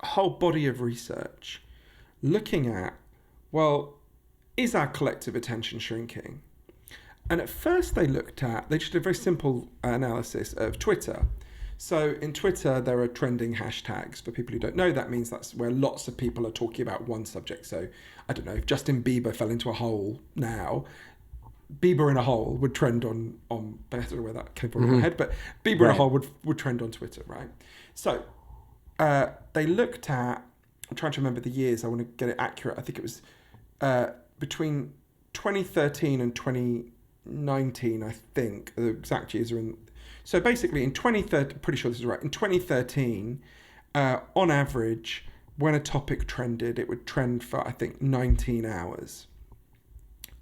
Speaker 2: whole body of research looking at, well, is our collective attention shrinking? And at first they just did a very simple analysis of Twitter. So in Twitter, there are trending hashtags. For people who don't know, that means that's where lots of people are talking about one subject. So I don't know, if Justin Bieber fell into a hole now, Bieber in a hole would trend on I don't know where that came from in my head, but Bieber in a hole would trend on Twitter, right? So they looked at, I'm trying to remember the years, I want to get it accurate. I think it was between 2013 and 2019, I think. The exact years are in. So basically in 2013, pretty sure this is right, in 2013, on average, when a topic trended, it would trend for, I think, 19 hours.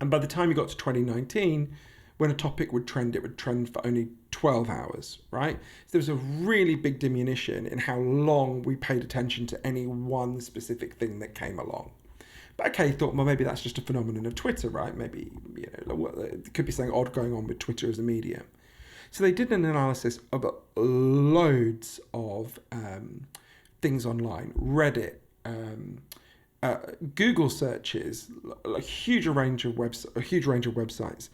Speaker 2: And by the time you got to 2019, when a topic would trend, it would trend for only 12 hours, right? So there was a really big diminution in how long we paid attention to any one specific thing that came along. But okay, you thought, well, maybe that's just a phenomenon of Twitter, right? Maybe, there could be something odd going on with Twitter as a medium. So they did an analysis of loads of things online, Reddit, Google searches, a huge range of websites.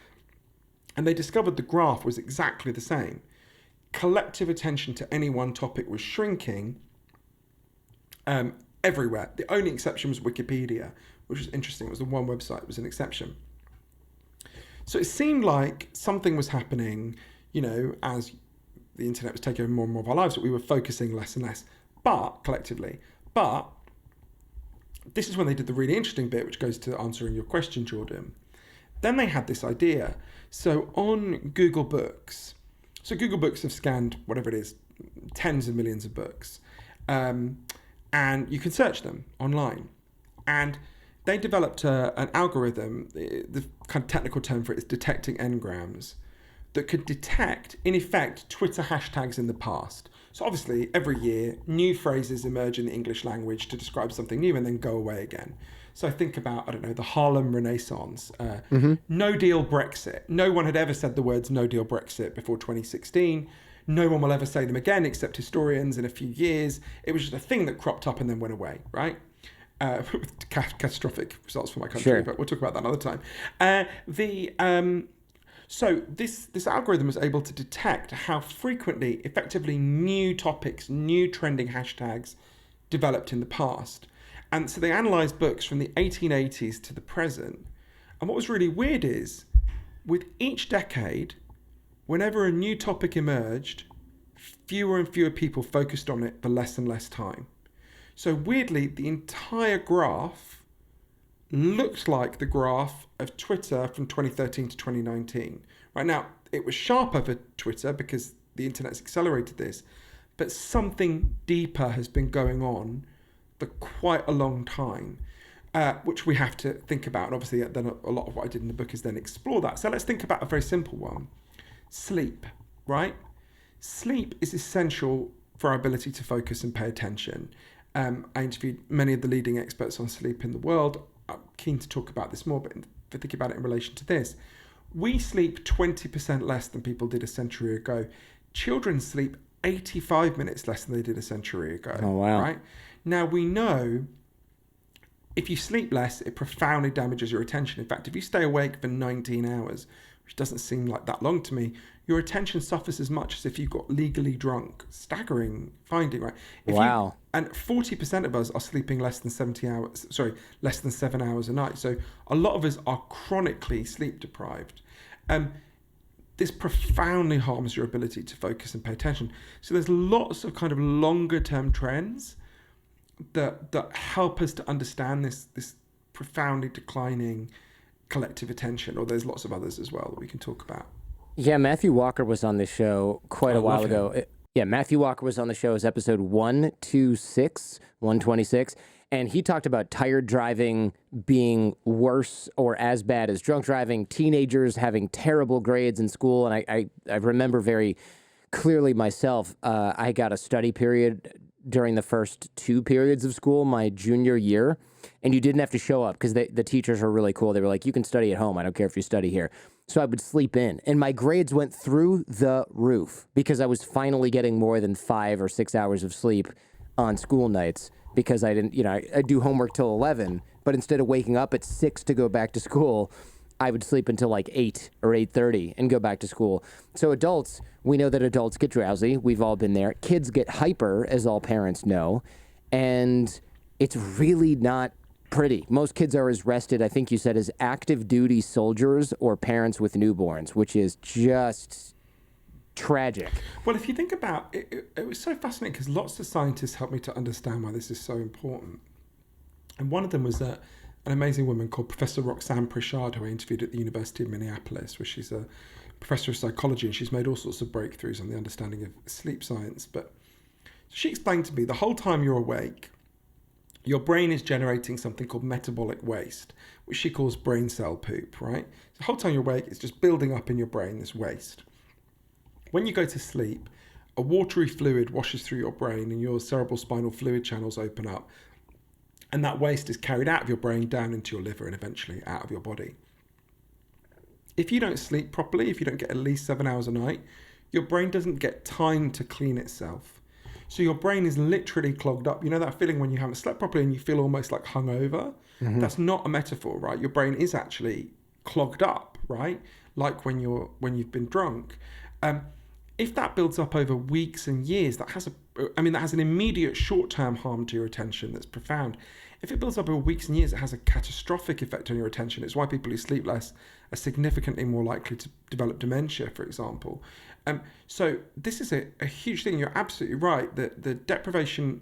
Speaker 2: And they discovered the graph was exactly the same. Collective attention to any one topic was shrinking everywhere. The only exception was Wikipedia, which was interesting. It was the one website that was an exception. So it seemed like something was happening, as the internet was taking over more and more of our lives, that we were focusing less and less, collectively. But this is when they did the really interesting bit, which goes to answering your question, Jordan. Then they had this idea. So on Google Books, Google Books have scanned whatever it is, tens of millions of books, and you can search them online. And they developed an algorithm, the kind of technical term for it is detecting n-grams, that could detect, in effect, Twitter hashtags in the past. So obviously, every year, new phrases emerge in the English language to describe something new and then go away again. So think about, the Harlem Renaissance, no deal Brexit. No one had ever said the words no deal Brexit before 2016. No one will ever say them again except historians in a few years. It was just a thing that cropped up and then went away, right? With catastrophic results for my country,
Speaker 1: Sure.
Speaker 2: But we'll talk about that another time. So this algorithm was able to detect how frequently, effectively, new topics, new trending hashtags developed in the past. And so they analysed books from the 1880s to the present. And what was really weird is, with each decade, whenever a new topic emerged, fewer and fewer people focused on it for less and less time. So weirdly, the entire graph looks like the graph of Twitter from 2013 to 2019. Right now, it was sharp over Twitter because the internet's accelerated this, but something deeper has been going on for quite a long time, which we have to think about. And obviously, then a lot of what I did in the book is then explore that. So let's think about a very simple one. Sleep, right? Sleep is essential for our ability to focus and pay attention. I interviewed many of the leading experts on sleep in the world. I'm keen to talk about this more, but if think about it in relation to this, we sleep 20% less than people did a century ago. Children sleep 85 minutes less than they did a century ago.
Speaker 1: Oh, wow.
Speaker 2: Right? Now, we know if you sleep less, it profoundly damages your attention. In fact, if you stay awake for 19 hours, which doesn't seem like that long to me, your attention suffers as much as if you got legally drunk. Staggering finding, right?
Speaker 1: Wow.
Speaker 2: And 40% of us are sleeping less than 7 hours a night. So a lot of us are chronically sleep deprived. This profoundly harms your ability to focus and pay attention. So there's lots of kind of longer term trends that help us to understand this profoundly declining collective attention, or there's lots of others as well that we can talk about.
Speaker 1: Yeah, Matthew Walker was on this show quite a while ago. Matthew Walker was on the show as episode 126, and he talked about tired driving being worse or as bad as drunk driving, teenagers having terrible grades in school, and I remember very clearly myself, I got a study period during the first 2 periods of school my junior year, and you didn't have to show up because the teachers were really cool. They were like, you can study at home. I don't care if you study here. So I would sleep in, and my grades went through the roof because I was finally getting more than 5 or 6 hours of sleep on school nights because I didn't, I do homework till 11, but instead of waking up at 6 to go back to school, I would sleep until like 8 or 8:30 and go back to school. So adults, we know that adults get drowsy. We've all been there. Kids get hyper, as all parents know, and it's really not pretty. Most kids are as rested, I think you said, as active duty soldiers or parents with newborns, which is just tragic.
Speaker 2: Well, if you think about it, it was so fascinating because lots of scientists helped me to understand why this is so important. And one of them was an amazing woman called Professor Roxanne Prichard, who I interviewed at the University of Minneapolis, where she's a professor of psychology, and she's made all sorts of breakthroughs on the understanding of sleep science. But she explained to me the whole time you're awake, your brain is generating something called metabolic waste, which she calls brain cell poop, right? So the whole time you're awake, it's just building up in your brain, this waste. When you go to sleep, a watery fluid washes through your brain and your cerebral spinal fluid channels open up. And that waste is carried out of your brain down into your liver and eventually out of your body. If you don't sleep properly, if you don't get at least 7 hours a night, your brain doesn't get time to clean itself. So your brain is literally clogged up. You know that feeling when you haven't slept properly and you feel almost like hungover? Mm-hmm. That's not a metaphor, right? Your brain is actually clogged up, right? Like when you've been drunk. If that builds up over weeks and years, that has an immediate short-term harm to your attention that's profound. If it builds up over weeks and years, it has a catastrophic effect on your attention. It's why people who sleep less are significantly more likely to develop dementia, for example. So this is a huge thing. You're absolutely right. The deprivation,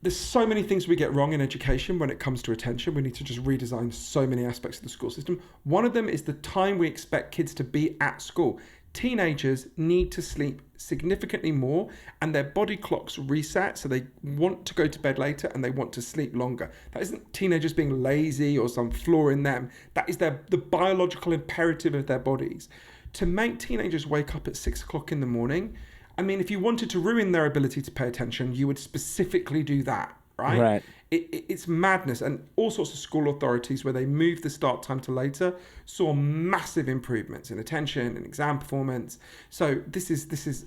Speaker 2: there's so many things we get wrong in education when it comes to attention. We need to just redesign so many aspects of the school system. One of them is the time we expect kids to be at school. Teenagers need to sleep significantly more and their body clocks reset, so they want to go to bed later and they want to sleep longer. That isn't teenagers being lazy or some flaw in them. That is the biological imperative of their bodies. To make teenagers wake up at 6 o'clock in the morning, if you wanted to ruin their ability to pay attention, you would specifically do that, right?
Speaker 1: Right.
Speaker 2: It's madness. And all sorts of school authorities, where they moved the start time to later, saw massive improvements in attention and exam performance. So this is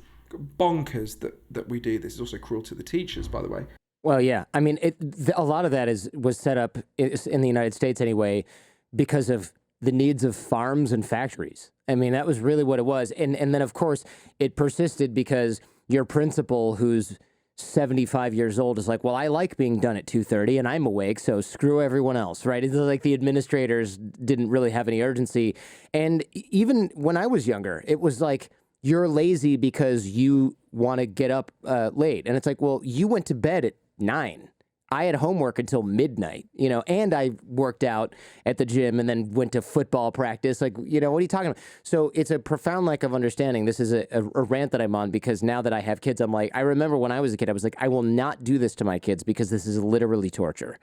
Speaker 2: bonkers that we do. This is also cruel to the teachers, by the way.
Speaker 1: Well, yeah. A lot of that was set up in the United States anyway because of the needs of farms and factories. That was really what it was. And then, of course, it persisted because your principal, who's 75 years old, is like, well, I like being done at 2:30 and I'm awake, so screw everyone else, right? It's like the administrators didn't really have any urgency. And even when I was younger, it was like, you're lazy because you want to get up late. And it's like, well, you went to bed at 9. I had homework until midnight, and I worked out at the gym and then went to football practice. Like, what are you talking about? So it's a profound lack of understanding. This is a rant that I'm on because now that I have kids, I'm like, I remember when I was a kid, I was like, I will not do this to my kids because this is literally torture.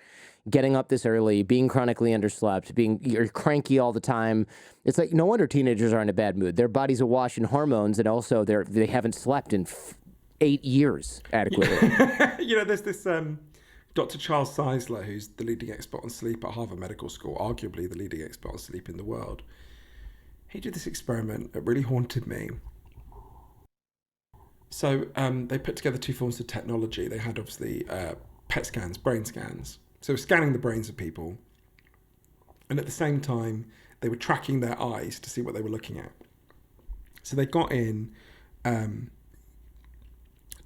Speaker 1: Getting up this early, being chronically underslept, you're cranky all the time. It's like, no wonder teenagers are in a bad mood. Their bodies are awash in hormones, and also they haven't slept in 8 years adequately.
Speaker 2: There's this Dr. Charles Czeisler, who's the leading expert on sleep at Harvard Medical School, arguably the leading expert on sleep in the world. He did this experiment that really haunted me. So they put together two forms of technology. They had, obviously, PET scans, brain scans. So scanning the brains of people. And at the same time, they were tracking their eyes to see what they were looking at. So they got in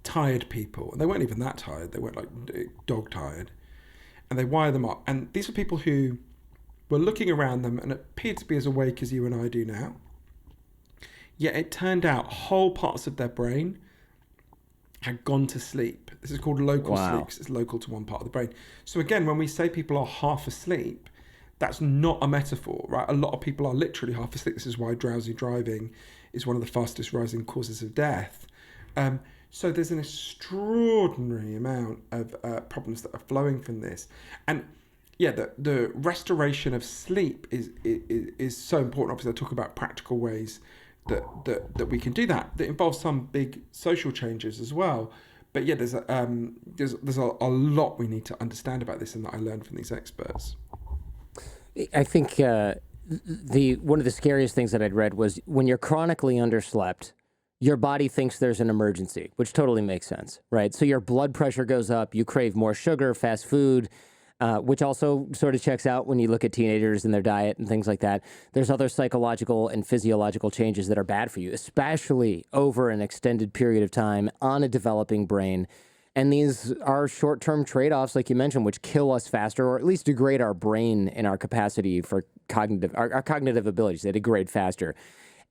Speaker 2: tired people, and they weren't even that tired. They weren't like dog tired. And they wire them up. And these are people who were looking around them and appeared to be as awake as you and I do now. Yet it turned out whole parts of their brain had gone to sleep. This is called local sleep because it's local to one part of the brain. So again, when we say people are half asleep, that's not a metaphor, right? A lot of people are literally half asleep. This is why drowsy driving is one of the fastest rising causes of death. So there's an extraordinary amount of problems that are flowing from this. And yeah, the restoration of sleep is so important. Obviously, I talk about practical ways that we can do that. That involves some big social changes as well. But yeah, there's a lot we need to understand about this, and that I learned from these experts.
Speaker 1: I think one of the scariest things that I'd read was when you're chronically underslept, your body thinks there's an emergency, which totally makes sense, right? So your blood pressure goes up, you crave more sugar, fast food, which also sort of checks out when you look at teenagers and their diet and things like that. There's other psychological and physiological changes that are bad for you, especially over an extended period of time on a developing brain. And these are short-term trade-offs, like you mentioned, which kill us faster, or at least degrade our brain and our capacity for our cognitive abilities. They degrade faster.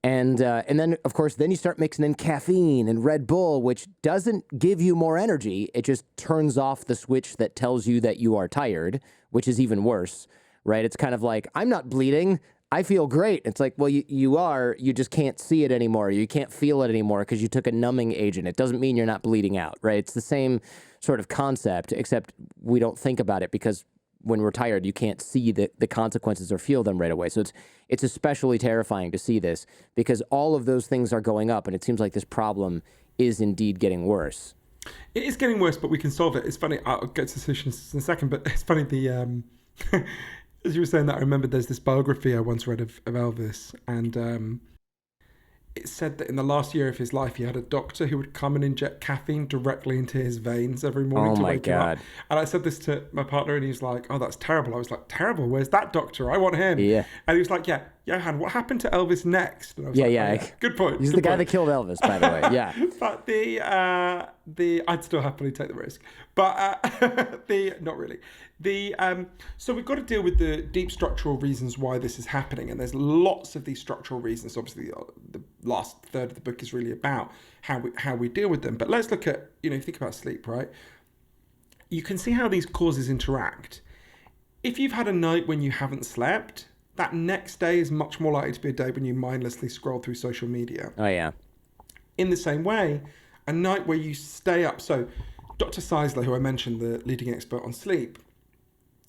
Speaker 1: And then, of course, then you start mixing in caffeine and Red Bull, which doesn't give you more energy. It just turns off the switch that tells you that you are tired, which is even worse, right? It's kind of like, I'm not bleeding. I feel great. It's like, well, you are. You just can't see it anymore. You can't feel it anymore because you took a numbing agent. It doesn't mean you're not bleeding out, right? It's the same sort of concept, except we don't think about it because when we're tired, you can't see the consequences or feel them right away. So it's especially terrifying to see this because all of those things are going up, and it seems like this problem is indeed getting worse.
Speaker 2: It is getting worse, but we can solve it. It's funny. I'll get to solutions in a second, but it's funny. As you were saying that, I remember there's this biography I once read of Elvis, and it said that in the last year of his life, he had a doctor who would come and inject caffeine directly into his veins every morning to wake him up. And I said this to my partner, and he was like, "Oh, that's terrible." I was like, "Terrible? Where's that doctor? I want him."
Speaker 1: Yeah.
Speaker 2: And he was like, "Yeah, Johann, what happened to Elvis next?" And I was good point.
Speaker 1: He's the guy that killed Elvis, by the way. Yeah.
Speaker 2: But I'd still happily take the risk, but not really. So we've got to deal with the deep structural reasons why this is happening, and there's lots of these structural reasons. Obviously, the last third of the book is really about how we deal with them. But let's look at, if you think about sleep, right? You can see how these causes interact. If you've had a night when you haven't slept, that next day is much more likely to be a day when you mindlessly scroll through social media.
Speaker 1: Oh yeah.
Speaker 2: In the same way, a night where you stay up. So Dr. Czeisler, who I mentioned, the leading expert on sleep,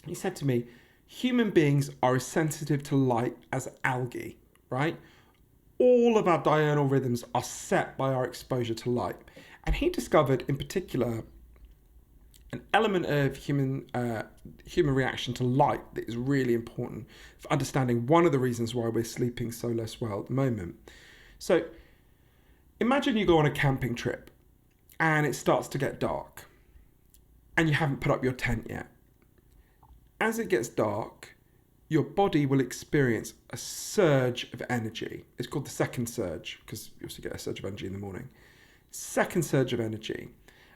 Speaker 2: he said to me, human beings are as sensitive to light as algae, right? All of our diurnal rhythms are set by our exposure to light. And he discovered, in particular, an element of human reaction to light that is really important for understanding one of the reasons why we're sleeping so less well at the moment. So imagine you go on a camping trip and it starts to get dark and you haven't put up your tent yet. As it gets dark, your body will experience a surge of energy. It's called the second surge because you also get a surge of energy in the morning. Second surge of energy,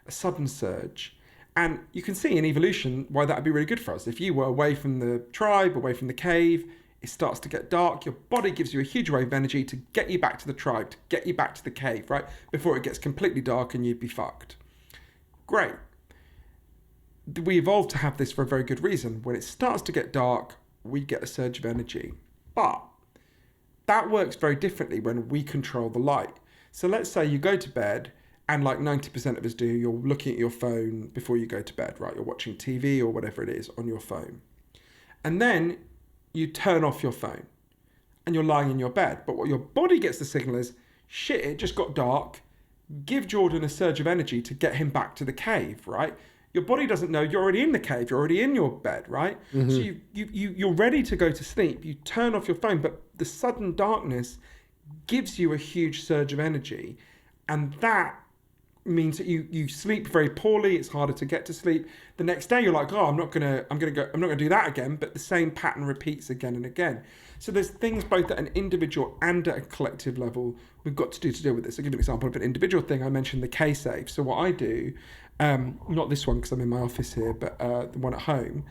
Speaker 2: a sudden surge. And you can see in evolution why that would be really good for us. If you were away from the tribe, away from the cave, it starts to get dark, your body gives you a huge wave of energy to get you back to the tribe, to get you back to the cave, right? Before it gets completely dark and you'd be fucked. Great. we evolved to have this for a very good reason. When it starts to get dark, we get a surge of energy. But that works very differently when we control the light. So let's say you go to bed, and like 90% of us do, you're looking at your phone before you go to bed, right? You're watching TV or whatever it is on your phone. And then you turn off your phone and you're lying in your bed. But what your body gets the signal is, shit, it just got dark. Give Jordan a surge of energy to get him back to the cave, right? Your body doesn't know you're already in the cave. You're already in your bed, right? Mm-hmm. So you're ready to go to sleep. You turn off your phone, but the sudden darkness gives you a huge surge of energy. And that means that you sleep very poorly. It's harder to get to sleep. The next day you're like, oh, I'm not gonna do that again. But the same pattern repeats again and again. So there's things both at an individual and at a collective level we've got to do to deal with this. I'll give you an example of an individual thing. I mentioned the K-Safe. So what I do, not this one because I'm in my office here, but the one at home.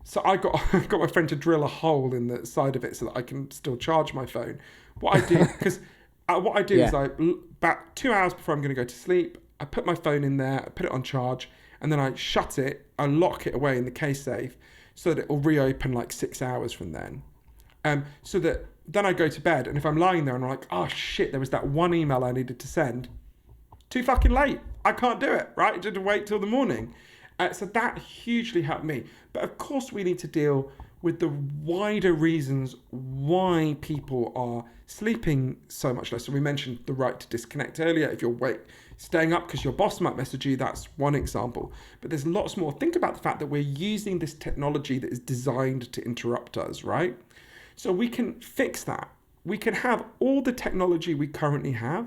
Speaker 2: So I got my friend to drill a hole in the side of it so that I can still charge my phone. What I do, because what I do is about 2 hours before I'm going to go to sleep, I put my phone in there, I put it on charge, and then I shut it, I lock it away in the K-Safe so that it will reopen like 6 hours from then. So that then I go to bed, and if I'm lying there and I'm like, oh shit, there was that one email I needed to send, too fucking late, I can't do it, right? I had to wait till the morning. So that hugely helped me. But of course we need to deal with the wider reasons why people are sleeping so much less. So we mentioned the right to disconnect earlier. If you're staying up because your boss might message you, that's one example. But there's lots more. Think about the fact that we're using this technology that is designed to interrupt us, right? So we can fix that. We can have all the technology we currently have,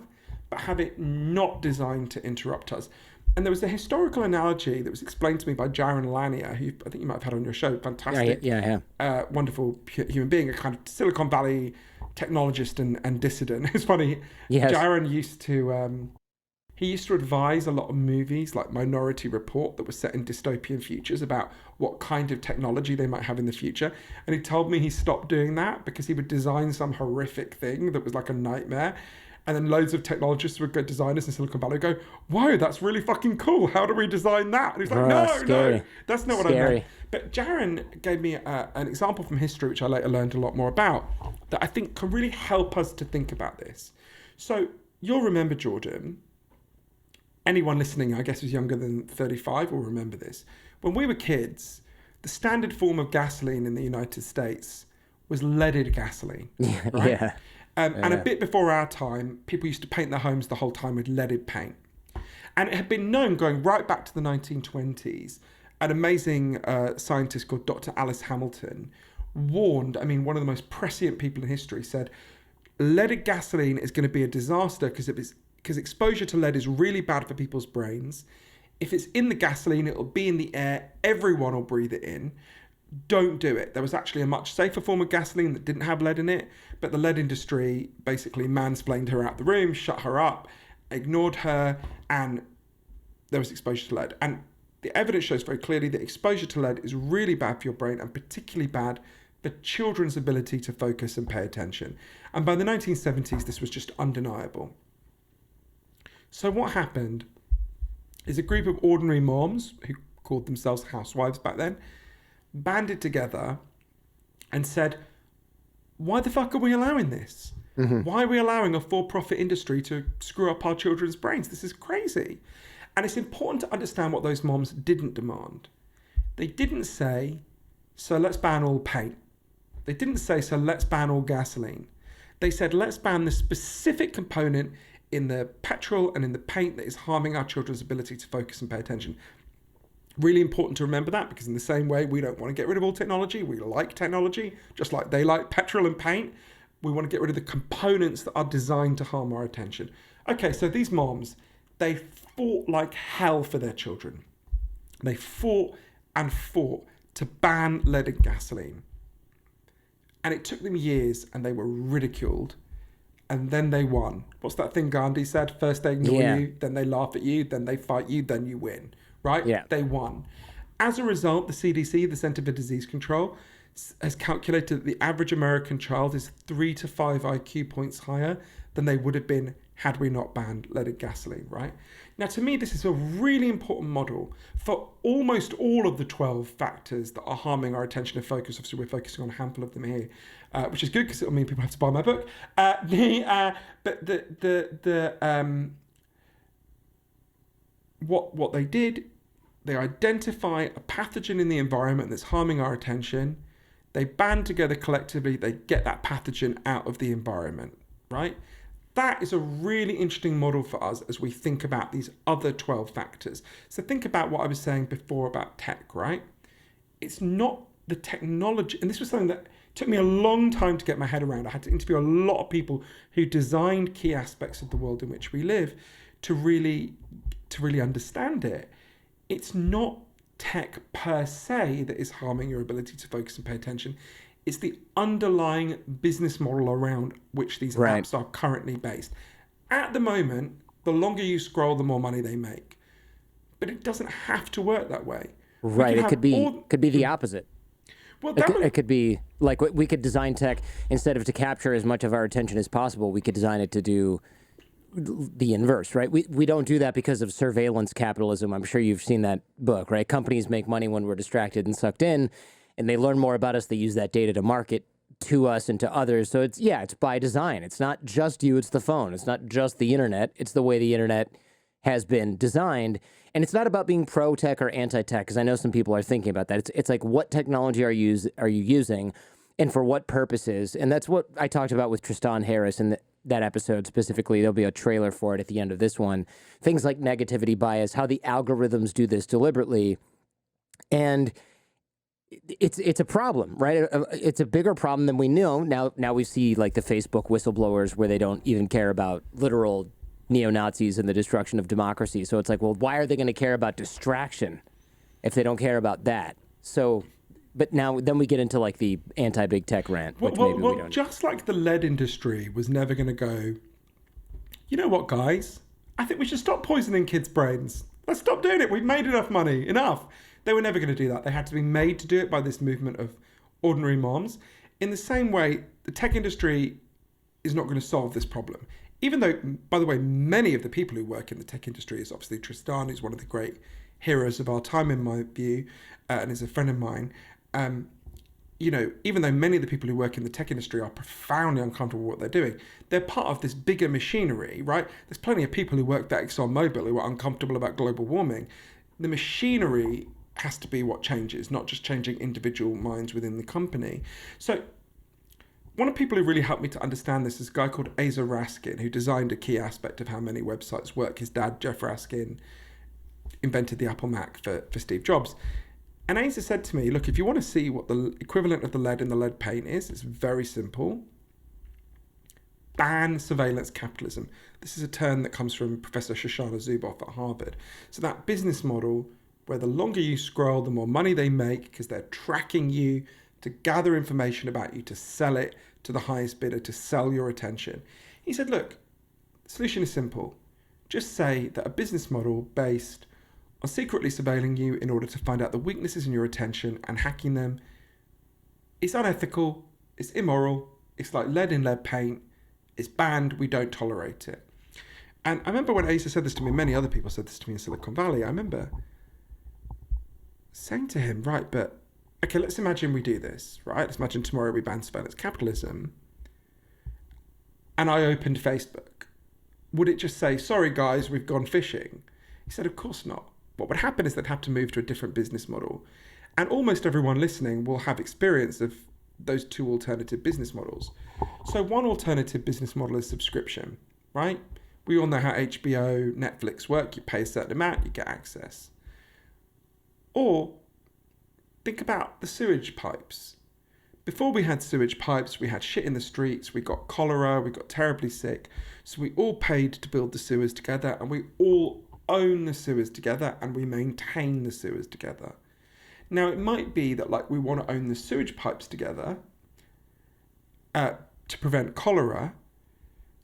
Speaker 2: but have it not designed to interrupt us. And there was a historical analogy that was explained to me by Johann Hari, who I think you might have had on your show. Fantastic, wonderful human being, a kind of Silicon Valley technologist and dissident. It's funny. Yes. Johann used to advise a lot of movies like Minority Report that were set in dystopian futures about what kind of technology they might have in the future. And he told me he stopped doing that because he would design some horrific thing that was like a nightmare. And then loads of technologists would go, designers in Silicon Valley go, whoa, that's really fucking cool. How do we design that? And he's like, no, that's not what I meant. But Johann gave me an example from history, which I later learned a lot more about, that I think can really help us to think about this. So you'll remember, Jordan, anyone listening, I guess, who's younger than 35 will remember this. When we were kids, the standard form of gasoline in the United States was leaded gasoline. Right? Yeah. And a bit before our time, people used to paint their homes the whole time with leaded paint. And it had been known going right back to the 1920s. An amazing scientist called Dr. Alice Hamilton warned, one of the most prescient people in history, said, leaded gasoline is going to be a disaster because exposure to lead is really bad for people's brains. If it's in the gasoline, it'll be in the air. Everyone will breathe it in. Don't do it. There was actually a much safer form of gasoline that didn't have lead in it, but the lead industry basically mansplained her out the room, shut her up, ignored her, and there was exposure to lead. And the evidence shows very clearly that exposure to lead is really bad for your brain and particularly bad for children's ability to focus and pay attention. And by the 1970s, this was just undeniable. So what happened is a group of ordinary moms who called themselves housewives back then banded together and said, why the fuck are we allowing this? Mm-hmm. Why are we allowing a for-profit industry to screw up our children's brains? This is crazy. And it's important to understand what those moms didn't demand. They didn't say, so let's ban all paint. They didn't say, so let's ban all gasoline. They said, let's ban the specific component in the petrol and in the paint that is harming our children's ability to focus and pay attention. Really important to remember that, because in the same way we don't want to get rid of all technology, we like technology, just like they like petrol and paint. We want to get rid of the components that are designed to harm our attention. Okay, so these moms, they fought like hell for their children. They fought and fought to ban leaded gasoline. And it took them years, and they were ridiculed. And then they won. What's that thing Gandhi said? First they ignore you, then they laugh at you, then they fight you, then you win. Right? Yeah. They won. As a result, the CDC, the Center for Disease Control, has calculated that the average American child is 3 to 5 IQ points higher than they would have been had we not banned leaded gasoline, right? Now, to me, this is a really important model for almost all of the 12 factors that are harming our attention and focus. Obviously, we're focusing on a handful of them here, which is good because it'll mean people have to buy my book. What they did, they identify a pathogen in the environment that's harming our attention. They band together collectively. They get that pathogen out of the environment, right? That is a really interesting model for us as we think about these other 12 factors. So think about what I was saying before about tech, right? It's not the technology, and this was something that took me a long time to get my head around. I had to interview a lot of people who designed key aspects of the world in which we live to really understand it. It's not tech per se that is harming your ability to focus and pay attention. It's the underlying business model around which these apps are currently based. At the moment, the longer you scroll, the more money they make. But it doesn't have to work that way.
Speaker 1: Right. It could be the opposite.
Speaker 2: Well,
Speaker 1: it could be like we could design tech instead of to capture as much of our attention as possible. We could design it to do the inverse, right? We don't do that because of surveillance capitalism. I'm sure you've seen that book, right? Companies make money when we're distracted and sucked in, and they learn more about us. They use that data to market to us and to others. So it's by design. It's not just you, it's the phone. It's not just the internet. It's the way the internet has been designed. And it's not about being pro-tech or anti-tech, because I know some people are thinking about that. It's like, what technology are you using and for what purposes? And that's what I talked about with Tristan Harris in that episode specifically. There'll be a trailer for it at the end of this one. Things like negativity bias, how the algorithms do this deliberately. And it's a problem, right? It's a bigger problem than we know. Now we see like the Facebook whistleblowers where they don't even care about literal neo-Nazis and the destruction of democracy. So it's like, well, why are they going to care about distraction if they don't care about that? So, but then we get into like the anti-big tech rant. Which maybe we don't.
Speaker 2: Just like the lead industry was never going to go, you know what, guys? I think we should stop poisoning kids' brains. Let's stop doing it. We've made enough money. Enough. They were never going to do that. They had to be made to do it by this movement of ordinary moms. In the same way, the tech industry is not going to solve this problem. Even though, by the way, many of the people who work in the tech industry is obviously Tristan, who's one of the great heroes of our time, in my view, and is a friend of mine. Even though many of the people who work in the tech industry are profoundly uncomfortable with what they're doing, they're part of this bigger machinery, right? There's plenty of people who work at ExxonMobil who are uncomfortable about global warming. The machinery has to be what changes, not just changing individual minds within the company. So one of the people who really helped me to understand this is a guy called Asa Raskin, who designed a key aspect of how many websites work. His dad, Jeff Raskin, invented the Apple Mac for Steve Jobs. And Asa said to me, look, if you want to see what the equivalent of the lead in the lead paint is, it's very simple. Ban surveillance capitalism. This is a term that comes from Professor Shoshana Zuboff at Harvard. So that business model where the longer you scroll, the more money they make because they're tracking you to gather information about you, to sell it to the highest bidder, to sell your attention. He said, look, the solution is simple. Just say that a business model based on secretly surveilling you in order to find out the weaknesses in your attention and hacking them is unethical, it's immoral, it's like lead in lead paint, it's banned, we don't tolerate it. And I remember when Asa said this to me, many other people said this to me in Silicon Valley, I remember saying to him, right, but okay, let's imagine we do this, right? Let's imagine tomorrow we ban surveillance capitalism and I opened Facebook. Would it just say, sorry guys, we've gone fishing? He said, of course not. What would happen is they'd have to move to a different business model. And almost everyone listening will have experience of those two alternative business models. So one alternative business model is subscription, right? We all know how HBO, Netflix work. You pay a certain amount, you get access. Or think about the sewage pipes. Before we had sewage pipes, we had shit in the streets, we got cholera, we got terribly sick. So we all paid to build the sewers together and we all own the sewers together and we maintain the sewers together. Now it might be that like we want to own the sewage pipes together to prevent cholera,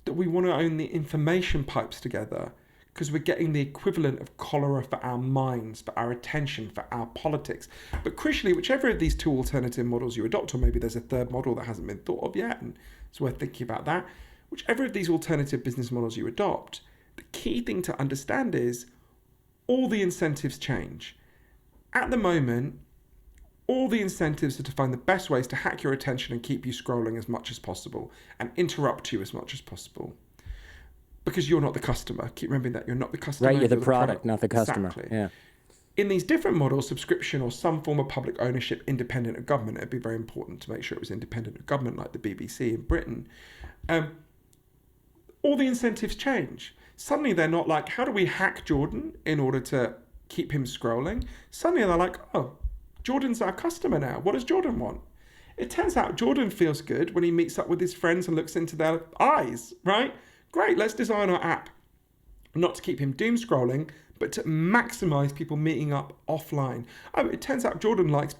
Speaker 2: that we want to own the information pipes together because we're getting the equivalent of cholera for our minds, for our attention, for our politics. But crucially, whichever of these two alternative models you adopt, or maybe there's a third model that hasn't been thought of yet, and it's worth thinking about that, whichever of these alternative business models you adopt, the key thing to understand is all the incentives change. At the moment, all the incentives are to find the best ways to hack your attention and keep you scrolling as much as possible and interrupt you as much as possible. Because you're not the customer. Keep remembering that you're not the customer.
Speaker 1: Right, you're the product, not the customer.
Speaker 2: Exactly.
Speaker 1: Yeah.
Speaker 2: In these different models, subscription or some form of public ownership independent of government, it'd be very important to make sure it was independent of government, like the BBC in Britain. All the incentives change. Suddenly they're not like, how do we hack Jordan in order to keep him scrolling? Suddenly they're like, oh, Jordan's our customer now. What does Jordan want? It turns out Jordan feels good when he meets up with his friends and looks into their eyes, right? Great, let's design our app not to keep him doom scrolling, but to maximize people meeting up offline. Oh, it turns out Jordan likes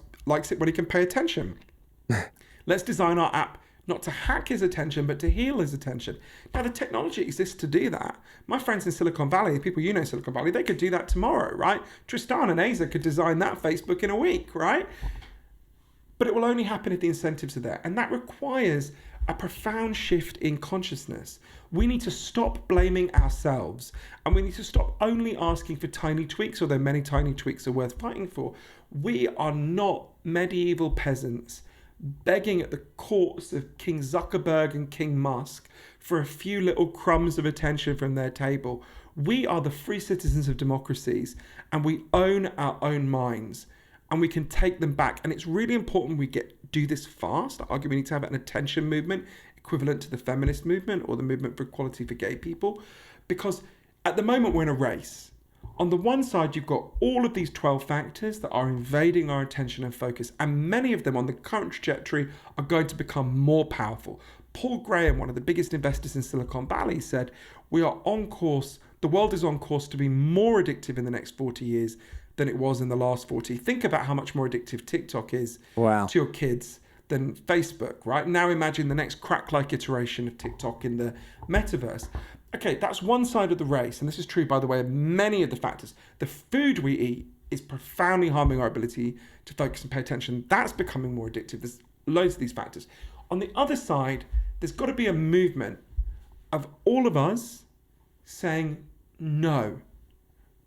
Speaker 2: it when he can pay attention. Let's design our app not to hack his attention, but to heal his attention. Now, the technology exists to do that. My friends in Silicon Valley, the people you know in Silicon Valley, they could do that tomorrow, right? Tristan and Asa could design that Facebook in a week, right? But it will only happen if the incentives are there. And that requires a profound shift in consciousness. We need to stop blaming ourselves, and we need to stop only asking for tiny tweaks, although many tiny tweaks are worth fighting for. We are not medieval peasants begging at the courts of King Zuckerberg and King Musk for a few little crumbs of attention from their table. We are the free citizens of democracies, and we own our own minds, and we can take them back. And it's really important we do this fast. I argue we need to have an attention movement equivalent to the feminist movement or the movement for equality for gay people, because at the moment we're in a race. On the one side, you've got all of these 12 factors that are invading our attention and focus, and many of them on the current trajectory are going to become more powerful. Paul Graham, one of the biggest investors in Silicon Valley, said, we are on course, the world is on course to be more addictive in the next 40 years than it was in the last 40. Think about how much more addictive TikTok is to your kids than Facebook, right? Now imagine the next crack-like iteration of TikTok in the metaverse. Okay, that's one side of the race, and this is true, by the way, of many of the factors. The food we eat is profoundly harming our ability to focus and pay attention. That's becoming more addictive. There's loads of these factors. On the other side, there's got to be a movement of all of us saying, no,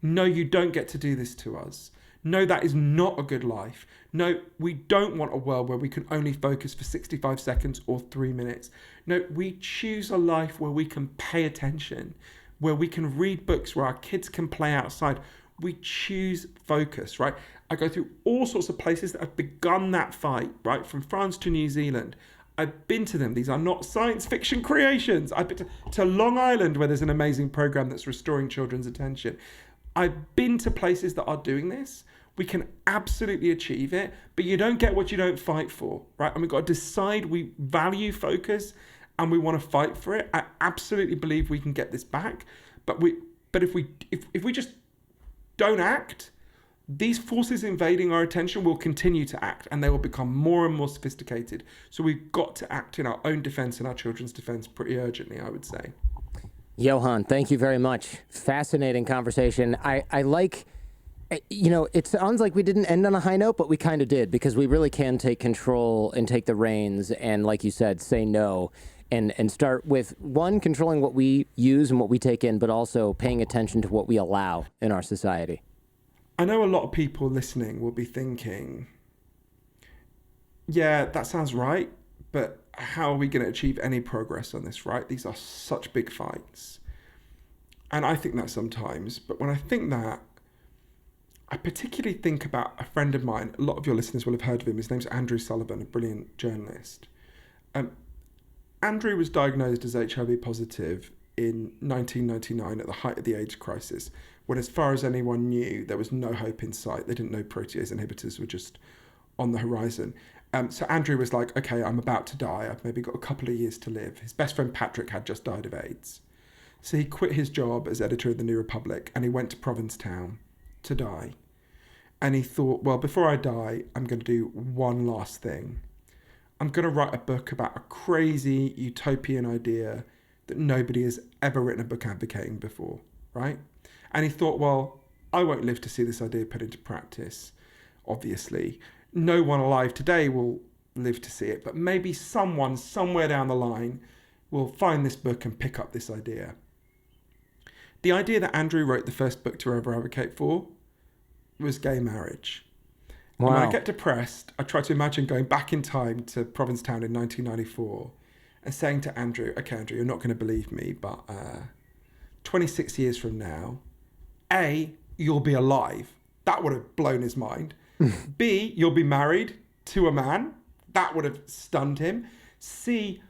Speaker 2: you don't get to do this to us. No, that is not a good life. No, we don't want a world where we can only focus for 65 seconds or 3 minutes. No, we choose a life where we can pay attention, where we can read books, where our kids can play outside. We choose focus, right? I go through all sorts of places that have begun that fight, right? From France to New Zealand. I've been to them. These are not science fiction creations. I've been to Long Island, where there's an amazing program that's restoring children's attention. I've been to places that are doing this. We can absolutely achieve it, but you don't get what you don't fight for, right? And we've got to decide we value focus and we want to fight for it. I absolutely believe we can get this back, but if we just don't act, these forces invading our attention will continue to act, and they will become more and more sophisticated. So we've got to act in our own defense and our children's defense pretty urgently, I would say.
Speaker 1: Johann, thank you very much. Fascinating conversation. I like, it sounds like we didn't end on a high note, but we kind of did, because we really can take control and take the reins and, like you said, say no and start with, one, controlling what we use and what we take in, but also paying attention to what we allow in our society.
Speaker 2: I know a lot of people listening will be thinking, yeah, that sounds right, but how are we going to achieve any progress on this, right? These are such big fights. And I think that sometimes, but when I think that, I particularly think about a friend of mine. A lot of your listeners will have heard of him. His name's Andrew Sullivan, a brilliant journalist. Andrew was diagnosed as HIV positive in 1999 at the height of the AIDS crisis, when, as far as anyone knew, there was no hope in sight. They didn't know protease inhibitors were just on the horizon. So Andrew was like, okay, I'm about to die. I've maybe got a couple of years to live. His best friend Patrick had just died of AIDS. So he quit his job as editor of the New Republic and he went to Provincetown to die. And he thought, well, before I die, I'm going to do one last thing. I'm going to write a book about a crazy utopian idea that nobody has ever written a book advocating before, right? And he thought, well, I won't live to see this idea put into practice, obviously. No one alive today will live to see it, but maybe someone somewhere down the line will find this book and pick up this idea. The idea that Andrew wrote the first book to ever advocate for was gay marriage.
Speaker 1: Wow.
Speaker 2: And when I get depressed, I try to imagine going back in time to Provincetown in 1994 and saying to Andrew, okay, Andrew, you're not going to believe me, but 26 years from now, A, you'll be alive. That would have blown his mind. B, you'll be married to a man. That would have stunned him. C,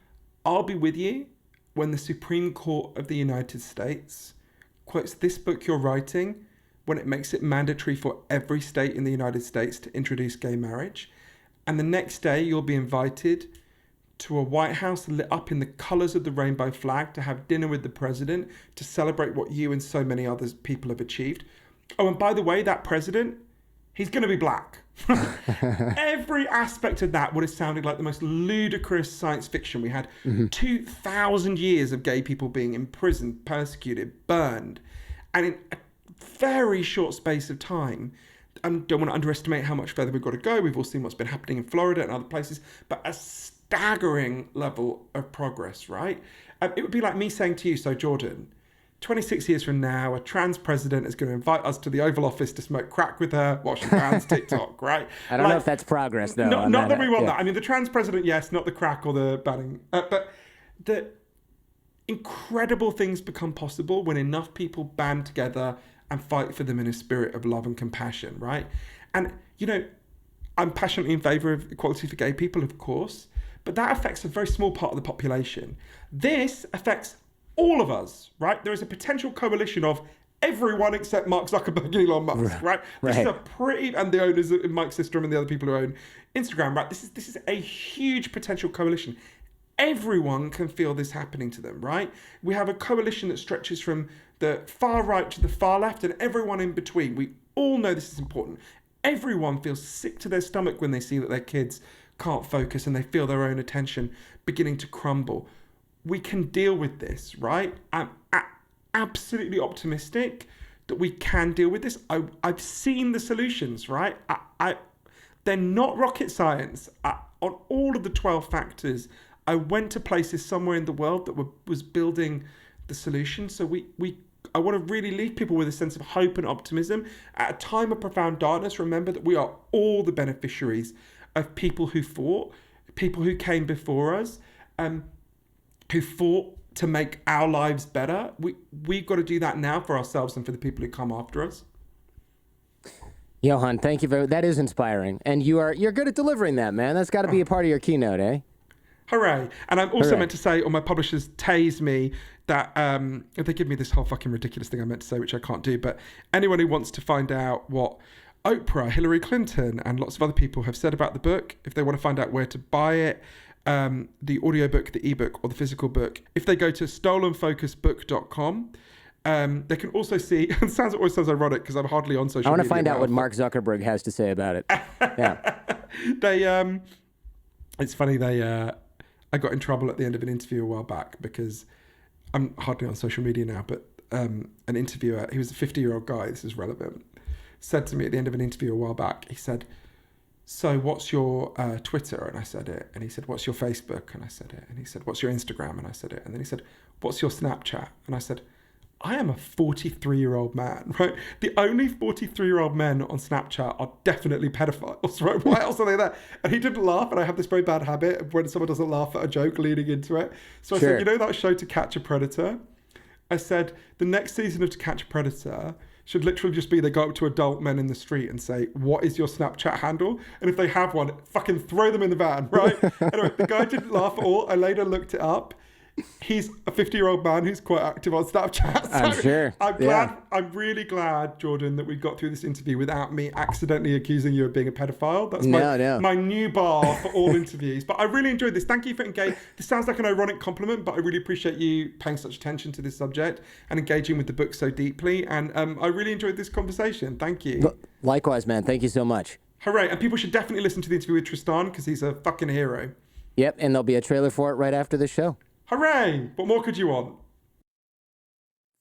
Speaker 2: I'll be with you when the Supreme Court of the United States quotes this book you're writing when it makes it mandatory for every state in the United States to introduce gay marriage. And the next day, you'll be invited to a White House lit up in the colours of the rainbow flag to have dinner with the president to celebrate what you and so many other people have achieved. Oh, and by the way, that president, he's going to be black. Every aspect of that would have sounded like the most ludicrous science fiction. We had 2,000 years of gay people being imprisoned, persecuted, burned. And in a very short space of time, I don't want to underestimate how much further we've got to go. We've all seen what's been happening in Florida and other places, but a staggering level of progress, right? It would be like me saying to you, so Jordan, 26 years from now, a trans president is going to invite us to the Oval Office to smoke crack with her while she bans TikTok, right?
Speaker 1: I don't know if that's progress, though.
Speaker 2: Not that we want that. I mean, the trans president, yes, not the crack or the banning. But the incredible things become possible when enough people band together and fight for them in a spirit of love and compassion, right? And, you know, I'm passionately in favour of equality for gay people, of course, but that affects a very small part of the population. This affects all of us, right? There is a potential coalition of everyone except Mark Zuckerberg and Elon Musk, right? This is a pretty, and the owners of Mike Systrom and the other people who own Instagram, right? This is a huge potential coalition. Everyone can feel this happening to them, right? We have a coalition that stretches from the far right to the far left and everyone in between. We all know this is important. Everyone feels sick to their stomach when they see that their kids can't focus and they feel their own attention beginning to crumble. We can deal with this, right? I'm absolutely optimistic that we can deal with this. I've seen the solutions, right? They're not rocket science. On all of the 12 factors, I went to places somewhere in the world that was building the solution. So I want to really leave people with a sense of hope and optimism. At a time of profound darkness, remember that we are all the beneficiaries of people who fought, people who came before us, who fought to make our lives better. We've got to do that now for ourselves and for the people who come after us.
Speaker 1: Johann, thank you that is inspiring. And you're good at delivering that, man. That's got to be a part of your keynote, eh?
Speaker 2: Hooray. And I'm also meant to say, or my publishers tase me, that if they give me this whole fucking ridiculous thing I meant to say, which I can't do, but anyone who wants to find out what Oprah, Hillary Clinton, and lots of other people have said about the book, if they want to find out where to buy it, the audiobook, the ebook, or the physical book, if they go to stolenfocusbook.com, they can also see, it always sounds ironic because I'm hardly on social media.
Speaker 1: I want to find out what Mark Zuckerberg has to say about it. Yeah.
Speaker 2: It's funny, I got in trouble at the end of an interview a while back because I'm hardly on social media now, but an interviewer, he was a 50-year-old guy, this is relevant, said to me at the end of an interview a while back, he said, so what's your Twitter? And I said it. And he said, what's your Facebook? And I said it. And he said, what's your Instagram? And I said it. And then he said, what's your Snapchat? And I said, I am a 43-year-old man, right? The only 43-year-old men on Snapchat are definitely pedophiles, right? Why else are they there? And he didn't laugh, and I have this very bad habit of when someone doesn't laugh at a joke leading into it. So I said, you know that show To Catch a Predator? I said, the next season of To Catch a Predator should literally just be they go up to adult men in the street and say, what is your Snapchat handle? And if they have one, fucking throw them in the van, right? Anyway, the guy didn't laugh at all. I later looked it up. He's a 50-year-old man who's quite active on Snapchat. So
Speaker 1: I'm sure.
Speaker 2: I'm really glad, Jordan, that we got through this interview without me accidentally accusing you of being a pedophile. That's my new bar for all interviews. But I really enjoyed this. Thank you for engaging. This sounds like an ironic compliment, but I really appreciate you paying such attention to this subject and engaging with the book so deeply. And I really enjoyed this conversation. Thank you.
Speaker 1: Likewise, man. Thank you so much.
Speaker 2: Hooray. And people should definitely listen to the interview with Tristan because he's a fucking hero.
Speaker 1: Yep. And there'll be a trailer for it right after this show.
Speaker 2: Hooray! What more could you want?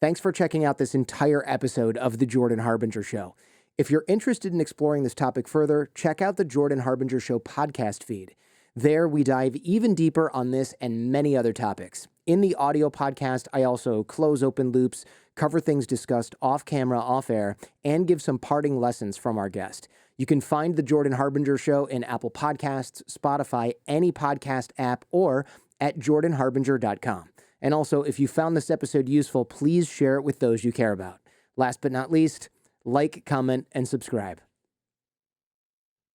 Speaker 1: Thanks for checking out this entire episode of The Jordan Harbinger Show. If you're interested in exploring this topic further, check out the Jordan Harbinger Show podcast feed. There, we dive even deeper on this and many other topics. In the audio podcast, I also close open loops, cover things discussed off camera, off air, and give some parting lessons from our guest. You can find The Jordan Harbinger Show in Apple Podcasts, Spotify, any podcast app, or at jordanharbinger.com. And also, if you found this episode useful, please share it with those you care about. Last but not least, like, comment, and subscribe.